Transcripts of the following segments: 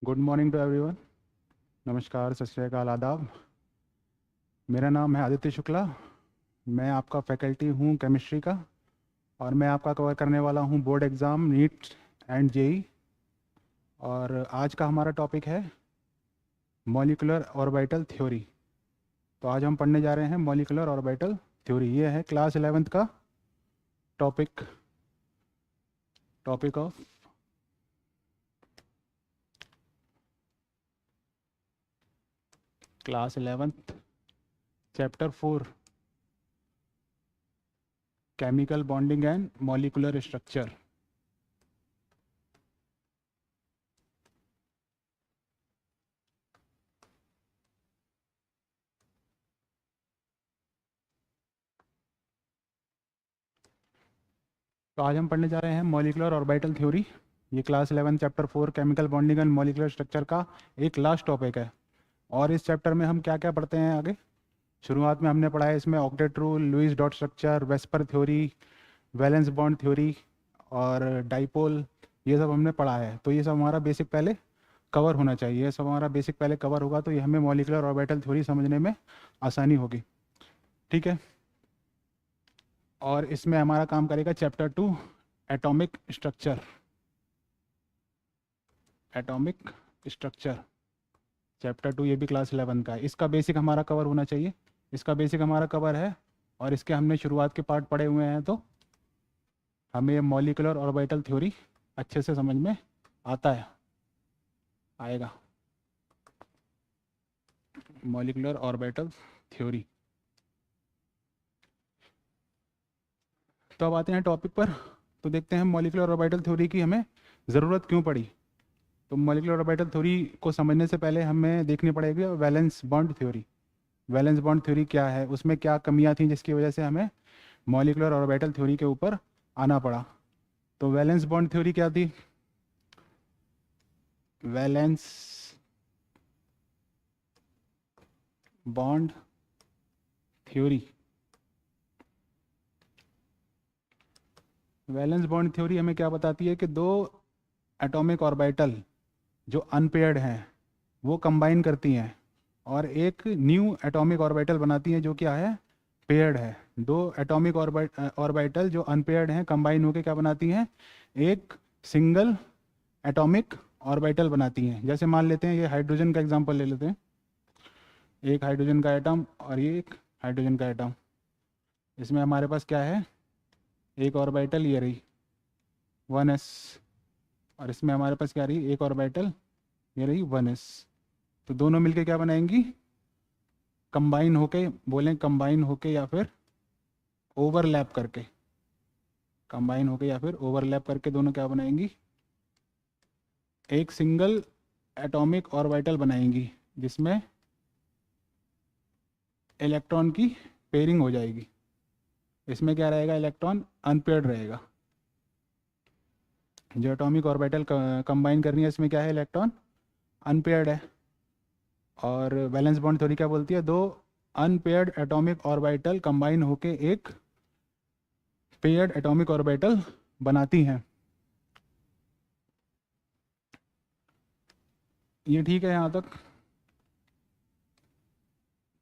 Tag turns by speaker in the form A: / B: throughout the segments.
A: Good morning to everyone. नमस्कार, सत श्री अकाल, आदाब। मेरा नाम है आदित्य शुक्ला। मैं आपका फैकल्टी हूँ केमिस्ट्री का और मैं आपका कवर करने वाला हूँ board exam NEET and JEE. और आज का हमारा टॉपिक है मॉलिक्यूलर ऑर्बिटल थ्योरी। तो आज हम पढ़ने जा रहे हैं मॉलिक्यूलर ऑर्बिटल थ्योरी। ये है क्लास 11th का topic of class 11th chapter 4 chemical bonding and molecular structure. तो आज हम पढ़ने जा रहे हैं मॉलिक्यूलर ऑर्बिटल थ्योरी। ये class 11 chapter 4 chemical bonding and molecular structure का एक लास्ट टॉपिक है। और इस चैप्टर में हम क्या क्या पढ़ते हैं आगे। शुरुआत में हमने पढ़ा है इसमें octet rule, Lewis dot structure, VSEPR theory, valence bond theory और डाइपोल, ये सब हमने पढ़ा है। तो ये सब हमारा बेसिक पहले कवर होना चाहिए। ये सब हमारा बेसिक पहले कवर होगा तो ये हमें मॉलिक्यूलर ऑर्बिटल थ्योरी समझने में आसानी होगी। ठीक है। और इसमें हमारा काम करेगा chapter 2 atomic structure. Atomic structure chapter 2 ये भी क्लास 11 का है। इसका बेसिक हमारा कवर होना चाहिए। इसका बेसिक हमारा कवर है और इसके हमने शुरुआत के पार्ट पढ़े हुए हैं, तो हमें मॉलिक्यूलर ऑर्बिटल थ्योरी अच्छे से समझ में आता है, आएगा। Molecular orbital theory. तो अब आते हैं टॉपिक पर। तो देखते हैं मॉलिक्यूलर ऑर्बिटल थ्योरी की हमें ज़रूरत क्यों पड़ी। तो मॉलिक्यूलर ऑर्बिटल थ्योरी को समझने से पहले हमें देखनी पड़ेगी valence bond theory. Valence bond theory क्या है, उसमें क्या कमियां थी जिसकी वजह से हमें मॉलिक्यूलर ऑर्बिटल थ्योरी के ऊपर आना पड़ा। तो वैलेंस बॉन्ड थ्योरी क्या थी। Valence bond theory. Valence bond theory हमें क्या बताती है कि दो एटॉमिक ऑर्बिटल जो अनपेयर्ड हैं वो कंबाइन करती हैं और एक न्यू एटॉमिक ऑर्बिटल बनाती हैं जो क्या है, पेयर्ड है। दो एटॉमिक ऑर्बिटल जो अनपेयर्ड हैं कंबाइन होकर क्या बनाती हैं, एक सिंगल एटॉमिक ऑर्बिटल बनाती हैं। जैसे मान लेते हैं ये हाइड्रोजन का एग्जांपल ले लेते हैं। एक हाइड्रोजन का एटम और ये एक हाइड्रोजन का एटम। इसमें हमारे पास क्या है, एक ऑर्बिटल ये रही 1s और इसमें हमारे पास क्या रही, एक ऑर्बिटल ये रही 1s। तो दोनों मिलके क्या बनाएंगी, कंबाइन होके, बोलें कंबाइन होके या फिर ओवरलैप करके, कंबाइन होके या फिर ओवरलैप करके दोनों क्या बनाएंगी, एक सिंगल एटॉमिक ऑर्बिटल बनाएंगी जिसमें इलेक्ट्रॉन की पेयरिंग हो जाएगी। इसमें क्या रहेगा, इलेक्ट्रॉन अनपेयर्ड रहेगा। जो एटॉमिक ऑर्बिटल कंबाइन करनी है इसमें क्या है, इलेक्ट्रॉन अनपेयर्ड है। और वैलेंस बॉन्ड थ्योरी क्या बोलती है, दो अनपेयर्ड एटॉमिक ऑर्बिटल कंबाइन होके एक पेयर्ड एटॉमिक ऑर्बिटल बनाती हैं। ये ठीक है यहाँ तक।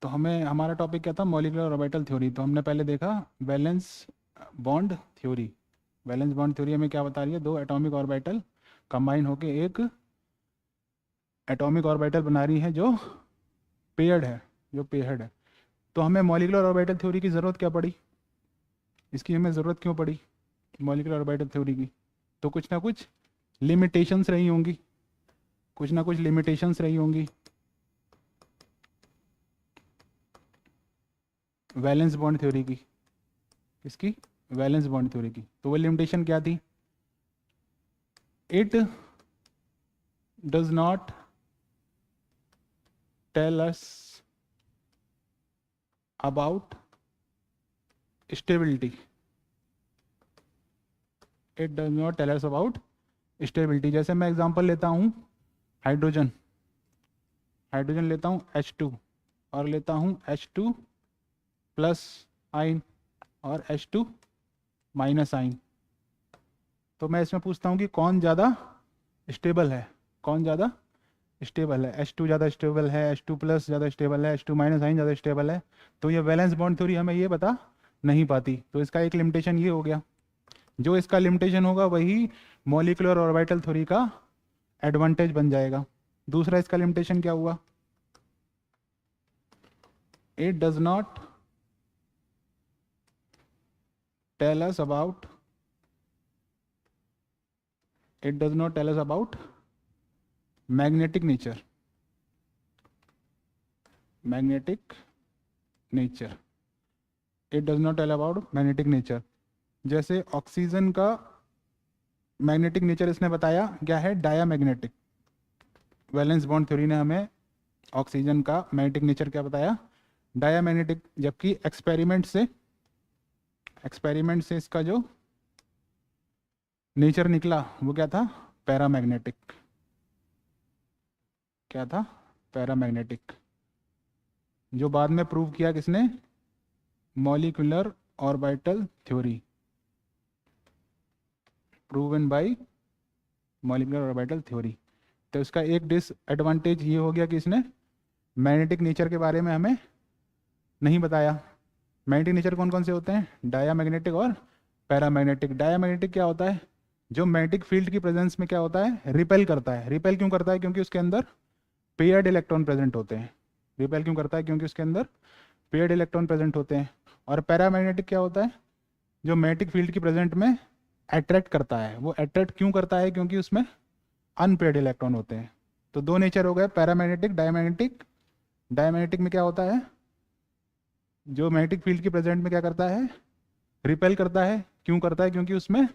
A: तो हमें हमारा टॉपिक क्या था, मॉलिक्यूलर ऑर्बिटल थ्योरी। तो हमने पहले देखा valence bond theory. Valence bond theory हमें क्या बता रही है, दो एटॉमिक ऑर्बिटल कंबाइन होके एक एटॉमिक ऑर्बिटल बना रही है जो पेयर्ड है, जो पेयर्ड है। तो हमें मॉलिक्यूलर ऑर्बिटल थ्योरी की ज़रूरत क्या पड़ी, इसकी हमें ज़रूरत क्यों पड़ी मॉलिक्यूलर ऑर्बिटल थ्योरी की। तो कुछ ना कुछ लिमिटेशंस रही होंगी, कुछ ना कुछ लिमिटेशंस रही होंगी वैलेंस बॉन्ड थ्योरी की। इसकी वैलेंस बॉन्ड थ्योरी की। तो वो लिमिटेशन क्या थी, it does not tell us about stability. It does not tell us about stability. जैसे मैं एग्जांपल लेता हूँ हाइड्रोजन, हाइड्रोजन लेता हूँ H2 और लेता हूँ H2 प्लस आइन और H2 माइनस आइन। तो मैं इसमें पूछता हूँ कि कौन ज़्यादा स्टेबल है, कौन ज़्यादा स्टेबल है, H2 ज़्यादा स्टेबल है, H2 प्लस ज़्यादा स्टेबल है, H2 माइनस आइन ज़्यादा स्टेबल है, तो ये वैलेंस बॉन्ड थ्योरी हमें ये बता नहीं पाती। तो इसका एक लिमिटेशन ये हो गया, जो इसका लिमिटेशन होगा वही मॉलिक्यूलर ऑर्बिटल थ्योरी का एडवांटेज बन जाएगा। दूसरा इसका लिमिटेशन क्या हुआ, it does not tell us about magnetic nature, it does not tell about magnetic nature. जैसे ऑक्सीजन का मैग्नेटिक नेचर इसने बताया क्या है, डायामैग्नेटिक। वैलेंस बॉन्ड थ्योरी ने हमें ऑक्सीजन का मैग्नेटिक नेचर क्या बताया, डायामैग्नेटिक, जबकि एक्सपेरिमेंट से इसका जो नेचर निकला वो क्या था, पैरामैग्नेटिक। क्या था, पैरामैग्नेटिक, जो बाद में प्रूव किया किसने, molecular orbital theory, proven by molecular orbital theory. तो इसका एक डिसएडवांटेज ये हो गया कि इसने मैग्नेटिक नेचर के बारे में हमें नहीं बताया। मैग्नेटिक नेचर कौन कौन से होते हैं, डायामैग्नेटिक और पैरामैग्नेटिक। डायामैग्नेटिक क्या होता है, जो मैग्नेटिक फील्ड की प्रेजेंस में क्या होता है, रिपेल करता है। रिपेल क्यों करता है, क्योंकि उसके अंदर पेयर्ड इलेक्ट्रॉन प्रेजेंट होते हैं। रिपेल क्यों करता है, क्योंकि उसके अंदर पेयर्ड इलेक्ट्रॉन प्रेजेंट होते हैं। और पैरामैग्नेटिक क्या होता है, जो मैग्नेटिक फील्ड की प्रेजेंट में अट्रैक्ट करता है। वो अट्रैक्ट क्यों करता है, क्योंकि उसमें अनपेयर्ड इलेक्ट्रॉन होते हैं। तो दो नेचर हो गए, पैरामैग्नेटिक, डायमैग्नेटिक। डायमैग्नेटिक में क्या होता है, जो मैग्नेटिक फील्ड की प्रेजेंट में क्या करता है, रिपेल करता है। क्यों करता है, क्योंकि उसमें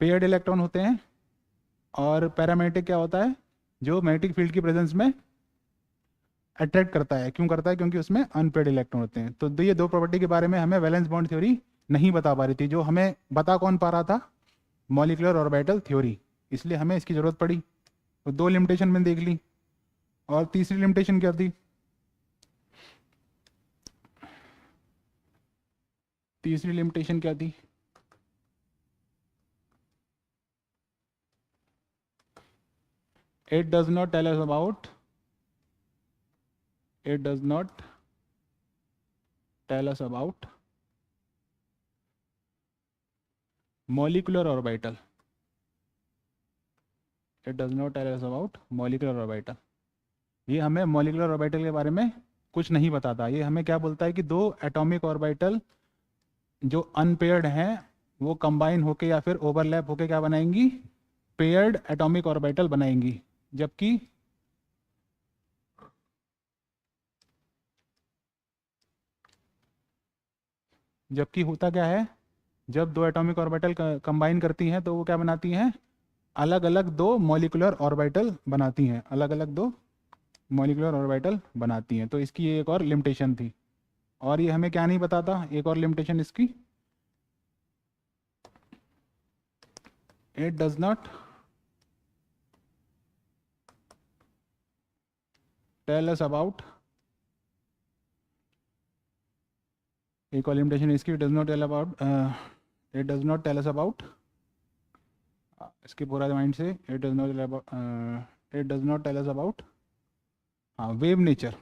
A: पेयर्ड इलेक्ट्रॉन होते हैं। और पैरामैग्नेटिक क्या होता है, जो मैग्नेटिक फील्ड की प्रेजेंस में अट्रैक्ट करता है। क्यों करता है, क्योंकि उसमें अनपेयर्ड इलेक्ट्रॉन होते हैं। तो ये दो प्रॉपर्टी के बारे में हमें वैलेंस बॉन्ड थ्योरी नहीं बता पा रही थी। जो हमें बता कौन पा रहा था, मॉलिक्यूलर ऑर्बिटल थ्योरी। इसलिए हमें इसकी जरूरत पड़ी। तो दो लिमिटेशन मैंने देख ली। और तीसरी लिमिटेशन क्या थी, तीसरी लिमिटेशन क्या थी, it does not tell us about molecular orbital. It does not tell us about molecular orbital. ये हमें मॉलिक्यूलर ऑर्बिटल के बारे में कुछ नहीं बताता। ये हमें क्या बोलता है कि दो एटॉमिक ऑर्बिटल जो अनपेयर्ड हैं वो कंबाइन होके या फिर ओवरलैप होके क्या बनाएंगी, पेयर्ड एटॉमिक ऑर्बिटल बनाएंगी। जबकि होता क्या है, जब दो एटॉमिक ऑर्बिटल कंबाइन करती हैं तो वो क्या बनाती हैं, अलग अलग दो मॉलिक्यूलर ऑर्बिटल बनाती हैं। अलग अलग दो मॉलिक्यूलर ऑर्बिटल बनाती हैं। तो इसकी एक और लिमिटेशन थी। और ये हमें क्या नहीं बताता, एक और लिमिटेशन इसकी, it does not tell us about, एक और लिमिटेशन इसकी, it does not tell us about, इसके पूरा माइंड से, it does not tell us about, हाँ, वेव नेचर।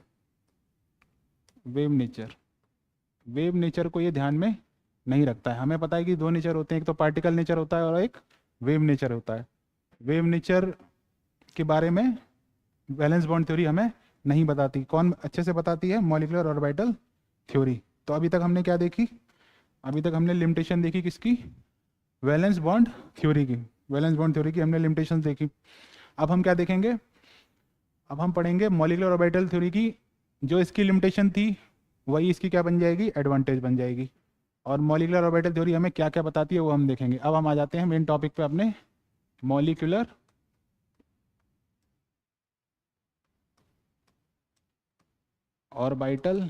A: वेव नेचर को ये ध्यान में नहीं रखता है। हमें पता है कि दो नेचर होते हैं, एक तो पार्टिकल नेचर होता है और एक वेव नेचर होता है। वेव नेचर के बारे में वैलेंस बॉन्ड थ्योरी हमें नहीं बताती। कौन अच्छे से बताती है, मॉलिक्यूलर ऑर्बिटल थ्योरी। तो अभी तक हमने क्या देखी, अभी तक हमने लिमिटेशन देखी किसकी, वैलेंस बॉन्ड थ्योरी की। वैलेंस बॉन्ड थ्योरी की हमने लिमिटेशन देखी। अब हम क्या देखेंगे, अब हम पढ़ेंगे मॉलिक्यूलर ऑर्बिटल थ्योरी की जो इसकी लिमिटेशन थी वही इसकी क्या बन जाएगी, एडवांटेज बन जाएगी। और मॉलिक्यूलर ऑर्बिटल थ्योरी हमें क्या क्या बताती है वो हम देखेंगे। अब हम आ जाते हैं मेन टॉपिक पे अपने, मॉलिक्यूलर ऑर्बिटल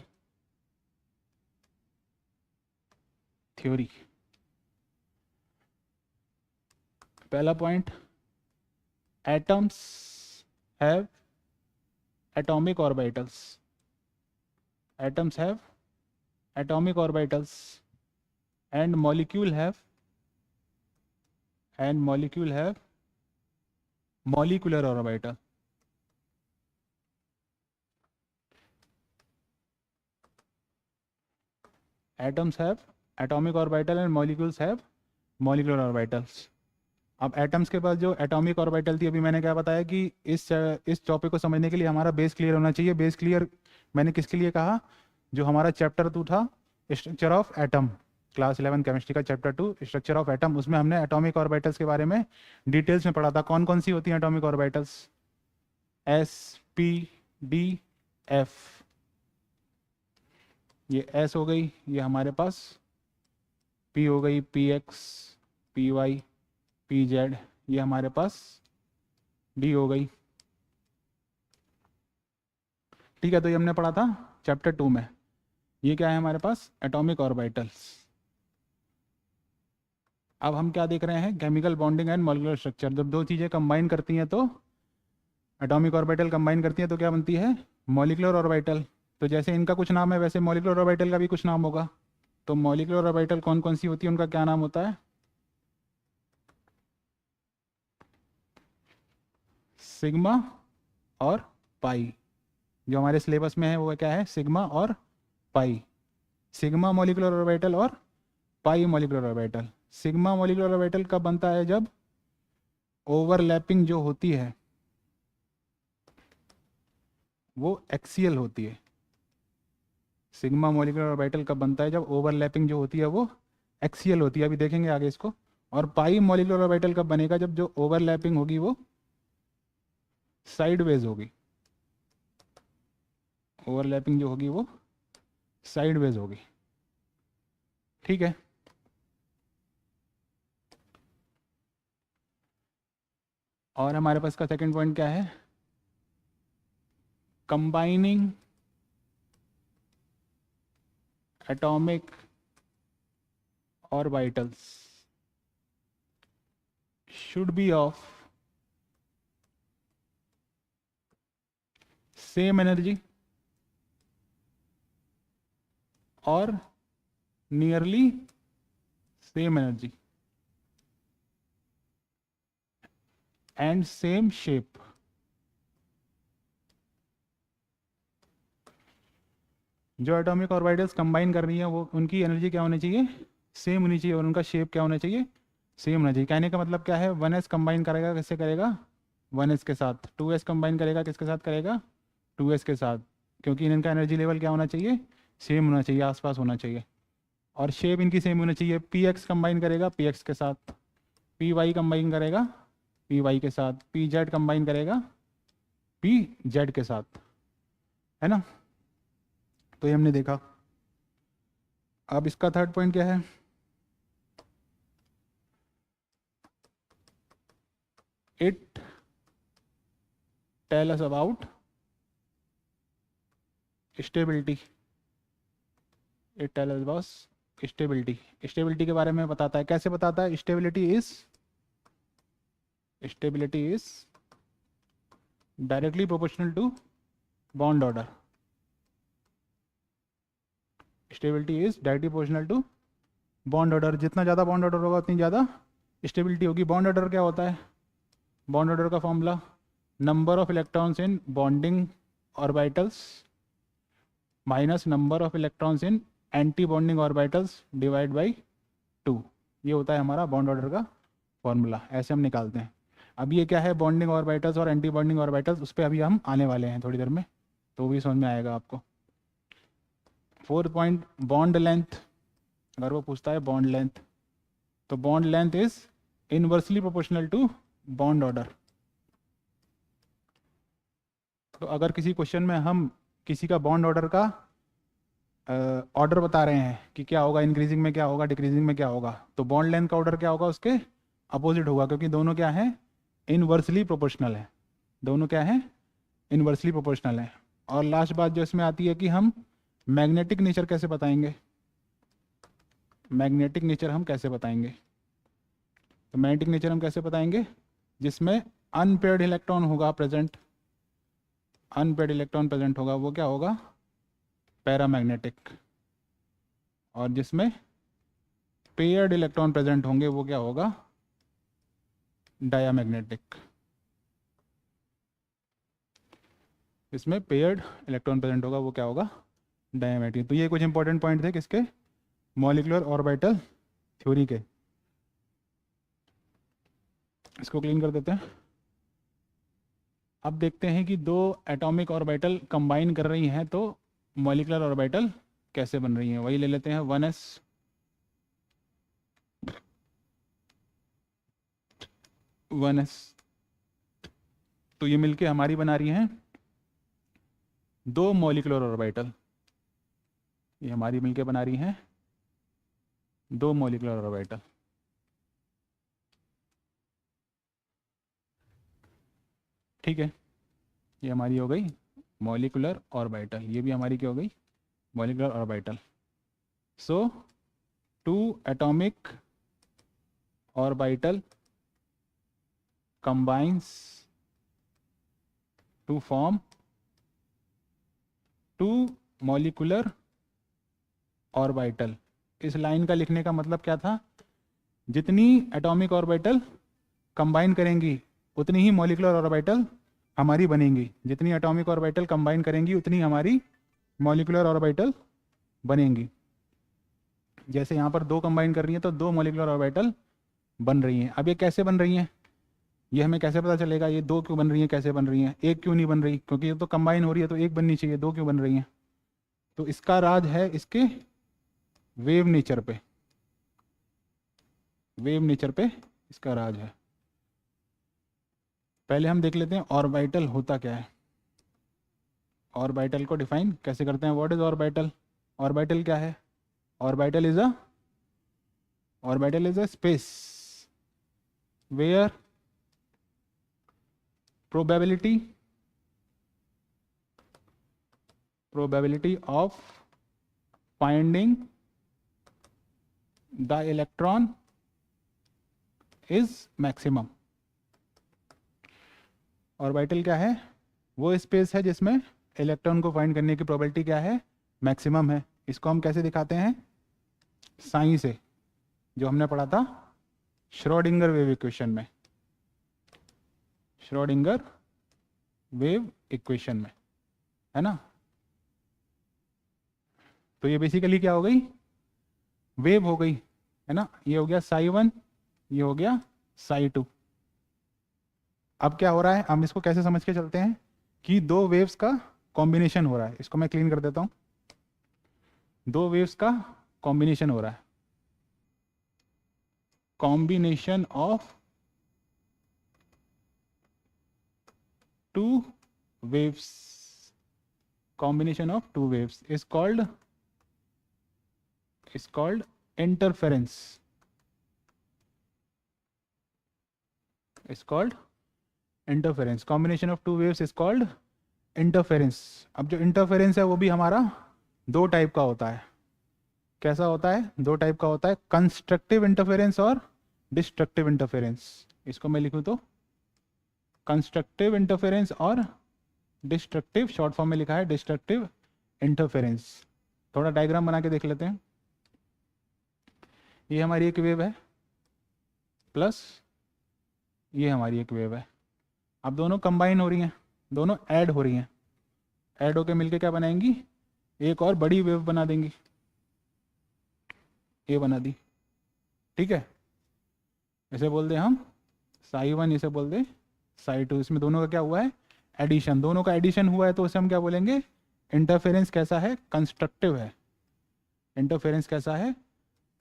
A: थ्योरी। पहला point, atoms have atomic orbitals. Atoms have atomic orbitals and molecule have molecular orbital. Atoms have atomic orbital and molecules have molecular orbitals. अब एटम्स के पास जो एटॉमिक ऑर्बिटल थी, अभी मैंने क्या बताया कि इस टॉपिक को समझने के लिए हमारा बेस क्लियर होना चाहिए। बेस क्लियर मैंने किसके लिए कहा? जो हमारा चैप्टर 2 था, structure of atom, class 11 chemistry का चैप्टर 2 स्ट्रक्चर ऑफ एटम, उसमें हमने एटॉमिक ऑर्बिटल्स के बारे में डिटेल्स में पढ़ा था। कौन कौन सी होती हैं atomic orbitals? S, p, d, f. ये एस हो गई, ये हमारे पास पी हो गई, p x, p y, p z, ये हमारे पास डी हो गई। ठीक है, तो ये हमने पढ़ा था चैप्टर 2 में। ये क्या है हमारे पास? Atomic orbitals. अब हम क्या देख रहे हैं? Chemical bonding and molecular structure. जब दो चीज़ें कंबाइन करती हैं तो एटॉमिक ऑर्बिटल कंबाइन करती हैं तो क्या बनती है? Molecular orbital. तो जैसे इनका कुछ नाम है वैसे मॉलिक्यूलर ऑर्बिटल का भी कुछ नाम होगा। तो मॉलिक्यूलर ऑर्बिटल कौन कौन सी होती है, उनका क्या नाम होता है? सिग्मा और पाई। जो हमारे सिलेबस में है वो क्या है? सिग्मा और पाई। सिग्मा मॉलिक्यूलर ऑर्बिटल और pi molecular orbital. Sigma molecular orbital कब बनता है? जब ओवरलैपिंग जो होती है वो एक्सियल होती है। सिग्मा मॉलिक्यूलर ऑर्बिटल कब बनता है? जब ओवरलैपिंग जो होती है वो एक्सियल होती है। अभी देखेंगे आगे इसको। और पाई मॉलिक्यूलर ऑर्बिटल कब बनेगा? जब जो ओवरलैपिंग होगी वो साइडवेज होगी। ओवरलैपिंग जो होगी वो साइडवेज होगी। ठीक है। और हमारे पास का सेकंड पॉइंट क्या है? Combining atomic orbitals should be of same energy or nearly same energy and same shape। जो एटॉमिक ऑर्बिटल्स कंबाइन कर रही हैं वो उनकी एनर्जी क्या होनी चाहिए? सेम होनी चाहिए। और उनका शेप क्या होना चाहिए? सेम होना चाहिए। कहने का मतलब क्या है? 1s कंबाइन करेगा, किससे करेगा? 1s के साथ। 2s कंबाइन करेगा, किसके साथ करेगा? 2s के साथ। क्योंकि इनका एनर्जी लेवल क्या होना चाहिए? सेम होना चाहिए, आसपास होना चाहिए। और शेप इनकी सेम होना चाहिए। पी एक्स कंबाइन करेगा पी एक्स के साथ, पी वाई कंबाइन करेगा पी वाई के साथ, पी जेड कंबाइन करेगा पी जेड के साथ, है ना? तो ये हमने देखा। अब इसका थर्ड पॉइंट क्या है? It tell us about stability. It tell us about stability. Stability के बारे में बताता है। कैसे बताता है? Stability is directly proportional to bond order. Stability is directly proportional to bond order. जितना ज़्यादा बॉन्ड ऑर्डर होगा उतनी ज़्यादा स्टेबिलिटी होगी। बॉन्ड ऑर्डर क्या होता है? बॉन्ड ऑर्डर का formula number of electrons in bonding orbitals minus number of electrons in anti bonding orbitals divide by 2। ये होता है हमारा बॉन्ड ऑर्डर का फॉर्मूला। ऐसे हम निकालते हैं। अब ये क्या है? बॉन्डिंग ऑर्बिटल्स और एंटी बॉन्डिंग ऑर्बिटल्स, उस पर अभी हम आने वाले हैं थोड़ी देर में, तो भी समझ में आएगा आपको। Fourth point, bond length. अगर वो पूछता है बॉन्ड लेंथ, तो bond length is inversely proportional to bond order. तो अगर किसी क्वेश्चन में हम किसी का बॉन्ड ऑर्डर का ऑर्डर बता रहे हैं कि क्या होगा, इंक्रीजिंग में क्या होगा, डिक्रीजिंग में क्या होगा, तो बॉन्ड लेंथ का ऑर्डर क्या होगा? उसके अपोजिट होगा, क्योंकि दोनों क्या है? इनवर्सली प्रोपोर्शनल है। दोनों क्या है? इनवर्सली प्रोपोर्शनल है। और लास्ट बात जो इसमें आती है कि हम मैग्नेटिक नेचर कैसे बताएंगे? मैग्नेटिक नेचर हम कैसे बताएंगे? तो मैग्नेटिक नेचर हम कैसे बताएंगे? जिसमें अनपेयर्ड इलेक्ट्रॉन होगा प्रेजेंट, अनपेयर्ड इलेक्ट्रॉन प्रेजेंट होगा, वो क्या होगा? पैरामैग्नेटिक। और जिसमें पेयर्ड इलेक्ट्रॉन प्रेजेंट होंगे वो क्या होगा? डायामैग्नेटिक। इसमें पेयर्ड इलेक्ट्रॉन प्रेजेंट होगा वो क्या होगा? डायामैग्नेटिक। तो ये कुछ इंपॉर्टेंट पॉइंट थे किसके? मॉलिक्यूलर ऑर्बिटल थ्योरी के। इसको क्लीन कर देते हैं। अब देखते हैं कि दो एटॉमिक ऑर्बिटल कंबाइन कर रही हैं तो मॉलिक्यूलर ऑर्बिटल कैसे बन रही हैं। वही ले लेते हैं 1s 1s। तो ये मिलके हमारी बना रही हैं दो मॉलिक्यूलर ऑर्बिटल। ये हमारी मिलके बना रही हैं दो मॉलिक्यूलर ऑर्बिटल। ठीक है, ये हमारी हो गई मॉलिक्यूलर ऑर्बिटल। ये भी हमारी क्या हो गई, molecular orbital. So two atomic orbital combines to form two molecular orbital. इस लाइन का लिखने का मतलब क्या था, जितनी एटॉमिक ऑर्बिटल कंबाइन करेंगी उतनी ही मॉलिक्यूलर ऑर्बिटल हमारी बनेंगी। जितनी एटॉमिक ऑर्बिटल कंबाइन करेंगी उतनी हमारी मॉलिक्यूलर ऑर्बिटल बनेंगी। जैसे यहाँ पर दो कंबाइन कर रही हैं तो दो मॉलिक्यूलर ऑर्बिटल बन रही हैं। अब ये कैसे बन रही हैं, ये हमें कैसे पता चलेगा ये दो क्यों बन रही हैं, कैसे बन रही हैं, एक क्यों नहीं बन रही, क्योंकि ये तो कंबाइन हो रही है तो एक बननी चाहिए, दो क्यों बन रही हैं। तो इसका राज है इसके वेव नेचर पे। वेव नेचर पे इसका राज है। पहले हम देख लेते हैं ऑर्बिटल होता क्या है। ऑर्बिटल को डिफाइन कैसे करते हैं, व्हाट इज ऑर्बिटल। ऑर्बिटल क्या है, orbital is a space where probability of finding the electron is maximum। Orbital क्या है, वो स्पेस है जिसमें इलेक्ट्रॉन को फाइंड करने की प्रोबेबिलिटी क्या है, मैक्सिमम है। इसको हम कैसे दिखाते हैं, साइन से, जो हमने पढ़ा था श्रोडिंगर वेव इक्वेशन में। श्रोडिंगर वेव इक्वेशन में, है ना। तो ये बेसिकली क्या हो गई, वेव हो गई, है ना। ये हो गया psi1, ये हो गया psi2। अब क्या हो रहा है, हम इसको कैसे समझ के चलते हैं कि दो वेव्स का कॉम्बिनेशन हो रहा है। इसको मैं क्लीन कर देता हूं। दो वेव्स का कॉम्बिनेशन हो रहा है, combination of two waves, combination of two waves is called interference, combination of two waves is called interference। अब जो इंटरफेरेंस है वो भी हमारा दो टाइप का होता है। कैसा होता है, दो टाइप का होता है, कंस्ट्रक्टिव इंटरफेरेंस और डिस्ट्रक्टिव इंटरफेरेंस। इसको मैं लिखूं तो कंस्ट्रक्टिव इंटरफेरेंस और डिस्ट्रक्टिव, शॉर्ट फॉर्म में लिखा है डिस्ट्रक्टिव इंटरफेरेंस। थोड़ा डायग्राम बना के देख लेते हैं। ये हमारी एक वेव है प्लस ये हमारी एक वेव है। अब दोनों कंबाइन हो रही हैं, दोनों ऐड हो रही हैं। ऐड होके मिलके क्या बनाएंगी, एक और बड़ी वेव बना देंगी। ये बना दी, ठीक है। इसे बोल दे हम psi1, इसे बोल दे psi2। इसमें दोनों का क्या हुआ है, एडिशन। दोनों का एडिशन हुआ है तो उसे हम क्या बोलेंगे, इंटरफेरेंस कैसा है, कंस्ट्रक्टिव है। इंटरफेरेंस कैसा है,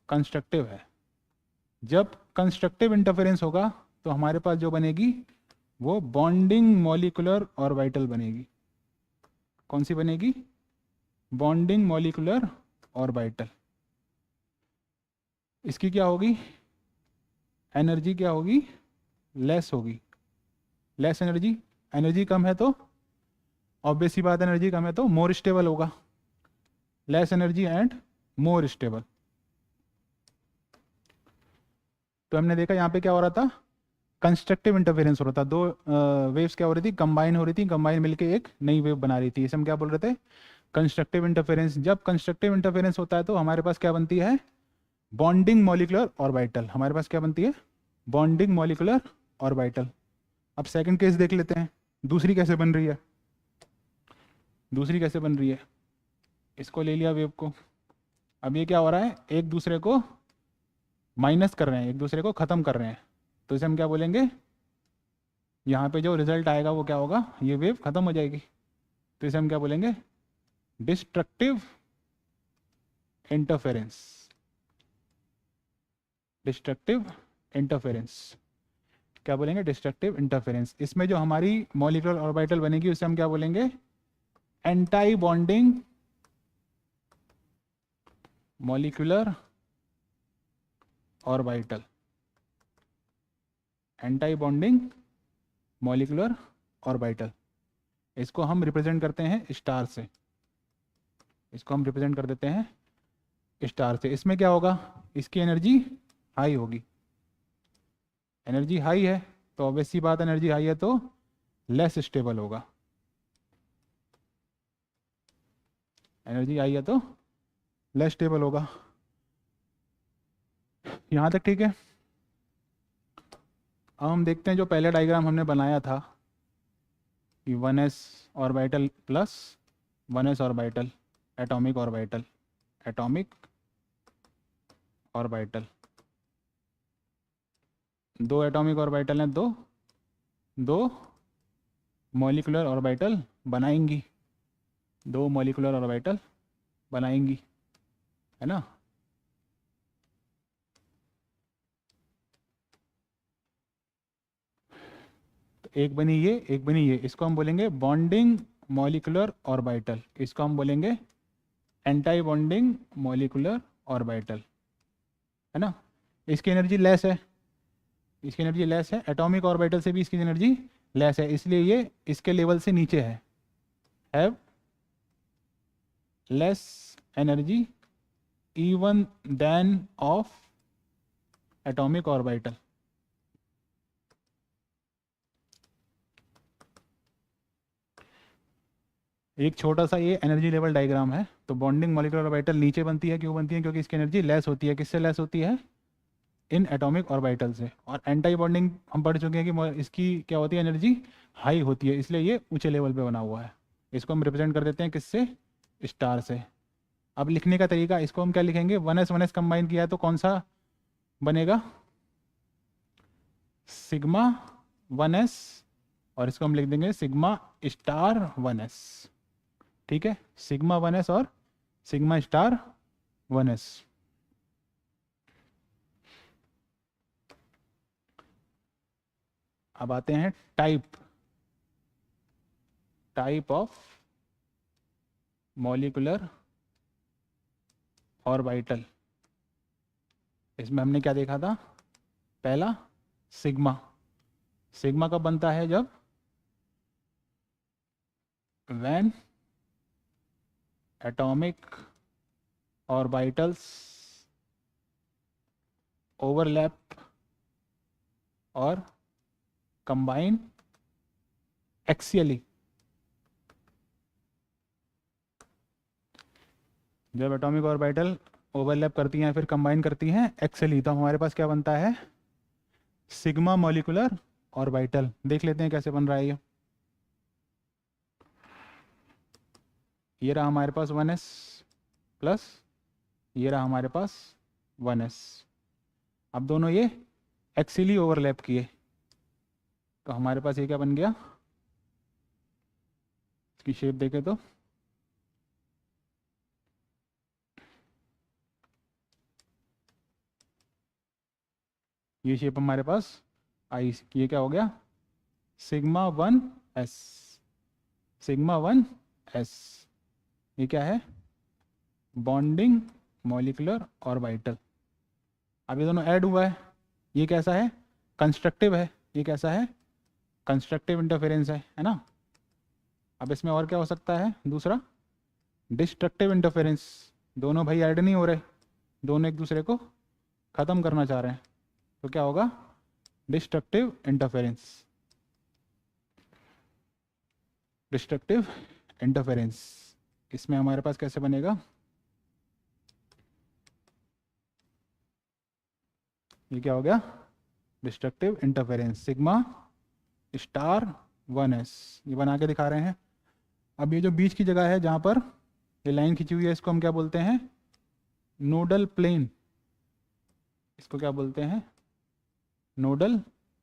A: कंस्ट्रक्टिव है। जब कंस्ट्रक्टिव इंटरफेरेंस होगा तो हमारे पास जो बनेगी वो बॉन्डिंग मॉलिक्यूलर ऑर्बिटल बनेगी। कौन सी बनेगी, बॉन्डिंग मॉलिक्यूलर ऑर्बिटल। इसकी क्या होगी, एनर्जी क्या होगी, लेस होगी। लेस एनर्जी, एनर्जी कम है तो ऑब्वियस सी बात, एनर्जी कम है तो मोर स्टेबल होगा। Less energy and more stable. तो हमने देखा यहाँ पे क्या हो रहा था, कंस्ट्रक्टिव इंटरफेरेंस हो रहा था। दो वेव्स क्या हो रही थी, कंबाइन हो रही थी, कंबाइन मिलके एक नई वेव बना रही थी। इसे हम क्या बोल रहे थे, कंस्ट्रक्टिव इंटरफेरेंस। जब कंस्ट्रक्टिव इंटरफेरेंस होता है तो हमारे पास क्या बनती है, बॉन्डिंग मॉलिक्यूलर ऑर्बिटल। हमारे पास क्या बनती है, बॉन्डिंग मॉलिक्यूलर ऑर्बिटल। अब सेकंड केस देख लेते हैं, दूसरी कैसे बन रही है। दूसरी कैसे बन रही है, इसको ले लिया वेव को, अब ये क्या हो रहा है, एक दूसरे को माइनस कर रहे हैं, एक दूसरे को ख़त्म कर रहे हैं, तो इसे हम क्या बोलेंगे, यहाँ पे जो रिजल्ट आएगा वो क्या होगा, ये वेव ख़त्म हो जाएगी, तो इसे हम क्या बोलेंगे, डिस्ट्रक्टिव इंटरफेरेंस। डिस्ट्रक्टिव इंटरफेरेंस क्या बोलेंगे, डिस्ट्रक्टिव इंटरफेरेंस। इसमें जो हमारी मॉलिक्यूलर ऑर्बिटल बनेगी उसे हम क्या बोलेंगे, anti bonding molecular orbital. Anti bonding molecular orbital, इसको हम रिप्रेजेंट करते हैं स्टार से, इसको हम रिप्रेजेंट कर देते हैं स्टार से। इसमें क्या होगा, इसकी एनर्जी हाई होगी, एनर्जी हाई है तो ऑब्वियस सी बात, एनर्जी हाई है तो लेस स्टेबल होगा, एनर्जी हाई है तो लेस स्टेबल होगा। यहाँ तक ठीक है। अब हम देखते हैं जो पहले डायग्राम हमने बनाया था कि 1s orbital plus 1s orbital, atomic orbital, atomic orbital, दो एटॉमिक ऑर्बिटल हैं, दो मॉलिक्यूलर ऑर्बिटल बनाएंगी, दो मॉलिक्यूलर ऑर्बिटल बनाएंगी, है ना। तो एक बनी ये, एक बनी ये, इसको हम बोलेंगे बॉन्डिंग मॉलिक्यूलर ऑर्बिटल, इसको हम बोलेंगे एंटी बॉन्डिंग मॉलिक्यूलर ऑर्बिटल, है ना। इसकी एनर्जी लेस है, इसकी एनर्जी लेस है, एटॉमिक ऑर्बिटल से भी इसकी एनर्जी लेस है, इसलिए ये इसके लेवल से नीचे है, have less energy even than of atomic orbital. एक छोटा सा ये एनर्जी लेवल डायग्राम है। तो बॉन्डिंग मॉलिक्यूलर ऑर्बिटल नीचे बनती है, क्यों बनती है, क्योंकि इसकी एनर्जी लेस होती है, किससे लेस होती है, इन एटॉमिक ऑर्बिटल से। और एंटी बॉन्डिंग हम पढ़ चुके हैं कि इसकी क्या होती है, एनर्जी हाई होती है, इसलिए ये ऊंचे लेवल पे बना हुआ है। इसको हम रिप्रेजेंट कर देते हैं किससे, स्टार से। अब लिखने का तरीका, इसको हम क्या लिखेंगे, 1s कंबाइन किया है तो कौन सा बनेगा, सिग्मा 1s, और इसको हम लिख देंगे सिग्मा स्टार 1s, ठीक है, सिग्मा 1s और सिग्मा स्टार 1s। अब आते हैं टाइप ऑफ मॉलिक्यूलर ऑर्बिटल। इसमें हमने क्या देखा था, पहला सिग्मा, सिग्मा कब बनता है, जब when atomic orbitals overlap और combine axially। जब एटॉमिक ऑर्बिटल ओवरलैप करती हैं फिर कंबाइन करती हैं एक्सेली, तो हमारे पास क्या बनता है, सिग्मा मॉलिक्यूलर ऑर्बिटल। देख लेते हैं कैसे बन रहा है ये रहा हमारे पास 1s प्लस ये रहा हमारे पास 1s। अब दोनों ये एक्सिली ओवरलैप किए तो हमारे पास ये क्या बन गया, इसकी शेप देखें तो ये शेप हमारे पास आई, ये क्या हो गया, सिग्मा 1s, सिग्मा 1s। ये क्या है, बॉन्डिंग मॉलिक्यूलर ऑर्बिटल। अब ये दोनों ऐड हुआ है, ये कैसा है, कंस्ट्रक्टिव है, ये कैसा है, कंस्ट्रक्टिव इंटरफेरेंस है ना। अब इसमें और क्या हो सकता है, दूसरा डिस्ट्रक्टिव इंटरफेरेंस। दोनों भाई ऐड नहीं हो रहे, दोनों एक दूसरे को ख़त्म करना चाह रहे हैं, तो क्या होगा, डिस्ट्रक्टिव इंटरफेरेंस, डिस्ट्रक्टिव इंटरफेरेंस। इसमें हमारे पास कैसे बनेगा, ये क्या हो गया, destructive interference, sigma star 1s, ये बना के दिखा रहे हैं। अब ये जो बीच की जगह है जहाँ पर ये लाइन खींची हुई है, इसको हम क्या बोलते हैं, नोडल प्लेन, इसको क्या बोलते हैं? Nodal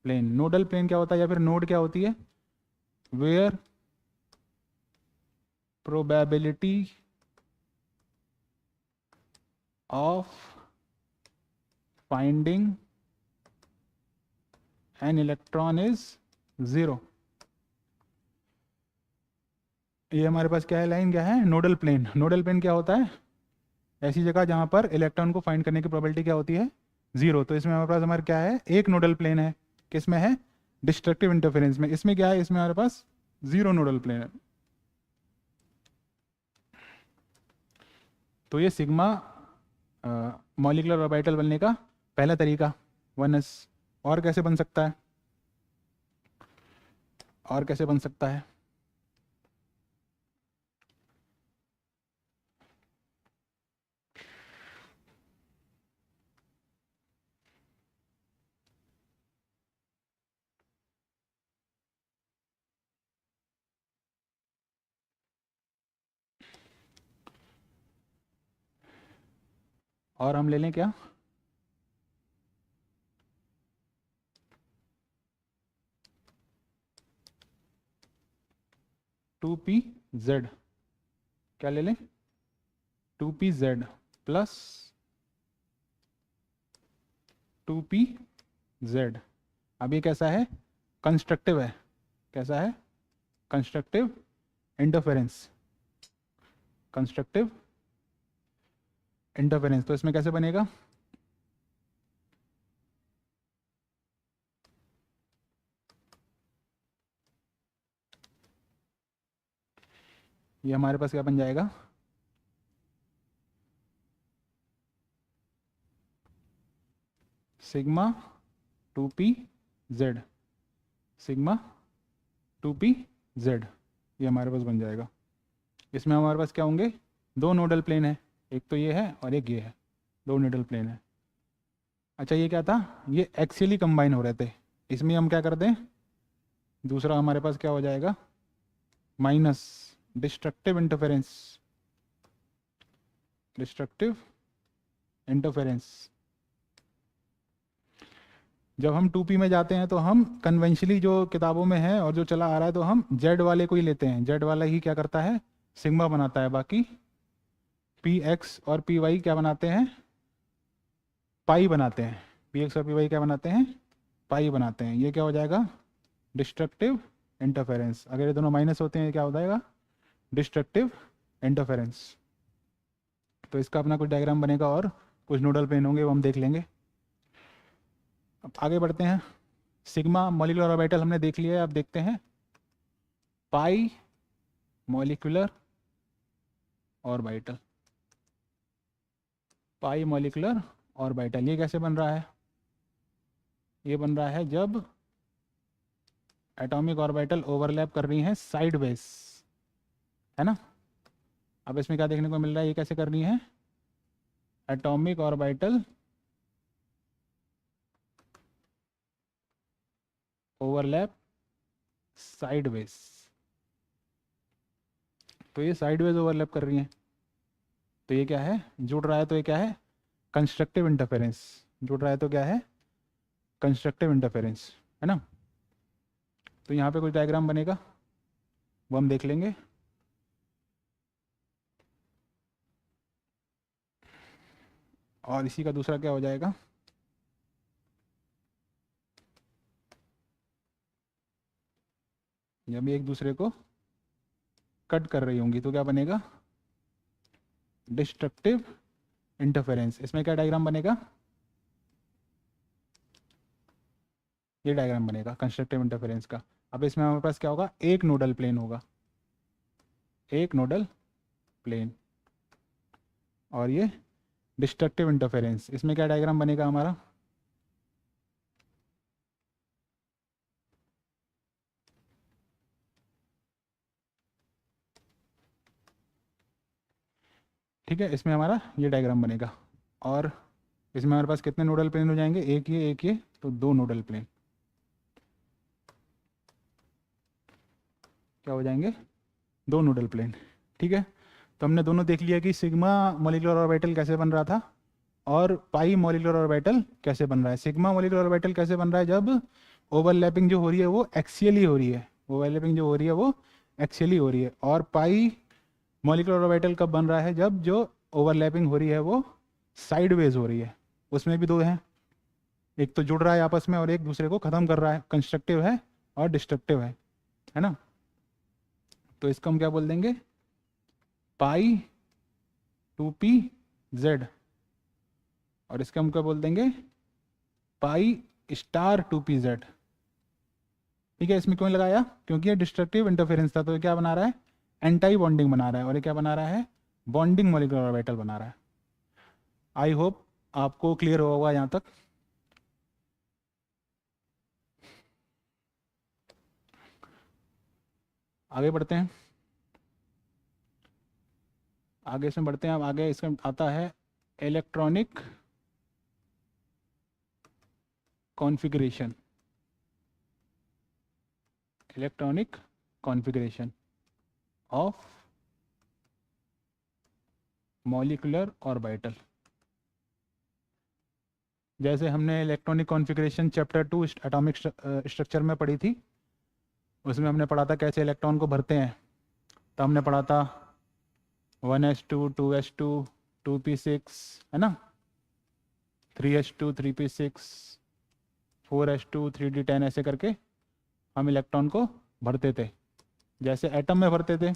A: plane. नोडल प्लेन क्या होता है या फिर नोड क्या होती है? Where probability of finding an electron is 0। ये हमारे पास क्या है, लाइन क्या है? Nodal plane. नोडल प्लेन क्या होता है? ऐसी जगह जहां पर इलेक्ट्रॉन को फाइंड करने की प्रोबेबिलिटी क्या होती है? 0। तो इसमें हमारे पास हमारे क्या है? एक नोडल प्लेन है। किस में है? डिस्ट्रक्टिव इंटरफेरेंस में। इसमें क्या है? इसमें हमारे पास 0 नोडल प्लेन है। तो ये सिग्मा मॉलिक्यूलर ऑर्बिटल बनने का पहला तरीका 1s। और कैसे बन सकता है? और कैसे बन सकता है? और हम ले लें क्या? Two p z. क्या ले लें? 2pz plus 2pz। अब ये कैसा है? कंस्ट्रक्टिव है। कैसा है? Constructive interference. Constructive interference. तो इसमें कैसे बनेगा? ये हमारे पास क्या बन जाएगा? Sigma 2pz। सिग्मा 2pz ये हमारे पास बन जाएगा। इसमें हमारे पास क्या होंगे? दो नोडल प्लेन है, एक तो ये है और एक ये है। दो नोडल प्लेन है। अच्छा ये क्या था? ये एक्सियली कंबाइन हो रहे थे। इसमें हम क्या कर दें? दूसरा हमारे पास क्या हो जाएगा? Minus destructive interference. Destructive interference. जब हम 2p में जाते हैं तो हम कन्वेंशनली जो किताबों में है और जो चला आ रहा है तो हम z वाले को ही लेते हैं। z वाला ही क्या करता है? सिग्मा बनाता है। बाकी px और py क्या बनाते हैं? पाई बनाते हैं। px और py क्या बनाते हैं? पाई बनाते हैं। ये क्या हो जाएगा? Destructive interference. अगर ये दोनों माइनस होते हैं क्या हो जाएगा? Destructive interference. तो इसका अपना कुछ डायग्राम बनेगा और कुछ नोडल प्लेन होंगे, वो हम देख लेंगे। अब आगे बढ़ते हैं। सिग्मा मॉलिक्यूलर ऑर्बिटल हमने देख लिया है। अब देखते हैं पाई मॉलिक्यूलर ऑर्बिटल। पाई मॉलिक्यूलर ऑर्बिटल ये कैसे बन रहा है? ये बन रहा है जब एटॉमिक ऑर्बिटल ओवरलैप कर रही हैं साइडवेज, है ना। अब इसमें क्या देखने को मिल रहा है? ये कैसे कर रही है? Atomic orbital overlap sideways. तो ये साइडवेज ओवरलैप कर रही हैं। तो ये क्या है? जुड़ रहा है। तो ये क्या है? Constructive interference. जुड़ रहा है तो क्या है? कंस्ट्रक्टिव इंटरफेरेंस, है ना। तो यहाँ पे कुछ डायग्राम बनेगा, वो हम देख लेंगे। और इसी का दूसरा क्या हो जाएगा? जब ये एक दूसरे को कट कर रही होंगी तो क्या बनेगा? Destructive interference. इसमें क्या डायग्राम बनेगा? ये डायग्राम बनेगा कंस्ट्रक्टिव इंटरफेरेंस का। अब इसमें हमारे पास क्या होगा? एक नोडल प्लेन होगा। एक नोडल प्लेन। और ये डिस्ट्रक्टिव इंटरफेरेंस। इसमें क्या डायग्राम बनेगा हमारा? ठीक है, इसमें हमारा ये डायग्राम बनेगा। और इसमें हमारे पास कितने नोडल प्लेन हो जाएंगे? एक ये तो दो नोडल प्लेन क्या हो जाएंगे? दो नोडल प्लेन। ठीक है, तो हमने दोनों देख लिया कि सिग्मा मॉलिक्यूलर ऑर्बिटल कैसे बन रहा था और पाई मॉलिक्यूलर ऑर्बिटल कैसे बन रहा है। सिग्मा मॉलिक्यूलर ऑर्बिटल कैसे बन रहा है, जब ओवरलैपिंग जो हो रही है वो एक्सियली हो रही है, ओवरलैपिंग जो हो रही है वो एक्सियली हो रही है। और पाई मॉलिक्यूलर ऑर्बिटल कब बन रहा है, जब जो ओवरलैपिंग हो रही है वो साइडवेज हो रही है। उसमें भी दो हैं, एक तो जुड़ रहा है आपस में और एक दूसरे को ख़त्म कर रहा है, कंस्ट्रक्टिव है और डिस्ट्रक्टिव है ना। तो इसको हम क्या बोल देंगे, पाई 2p/z, और इसका हम क्या बोल देंगे, पाई स्टार 2p/z। ठीक है, इसमें क्यों लगाया, क्योंकि ये डिस्ट्रक्टिव इंटरफेरेंस था, तो ये क्या बना रहा है, एंटी बॉन्डिंग बना रहा है, और ये क्या बना रहा है, बॉन्डिंग मॉलिक्यूलर ऑर्बिटल बना रहा है। आई होप आपको क्लियर होगा यहाँ तक। आगे बढ़ते हैं, आगे इसमें बढ़ते हैं। अब आगे इसमें आता है electronic configuration, electronic configuration of molecular orbital. जैसे हमने electronic configuration chapter 2 atomic structure में पढ़ी थी, उसमें हमने पढ़ा था कैसे इलेक्ट्रॉन को भरते हैं। तो हमने पढ़ा था 1s2 2s2 2p6, है ना, 3s2 3p6 4s2 3d10, ऐसे करके हम इलेक्ट्रॉन को भरते थे। जैसे एटम में भरते थे,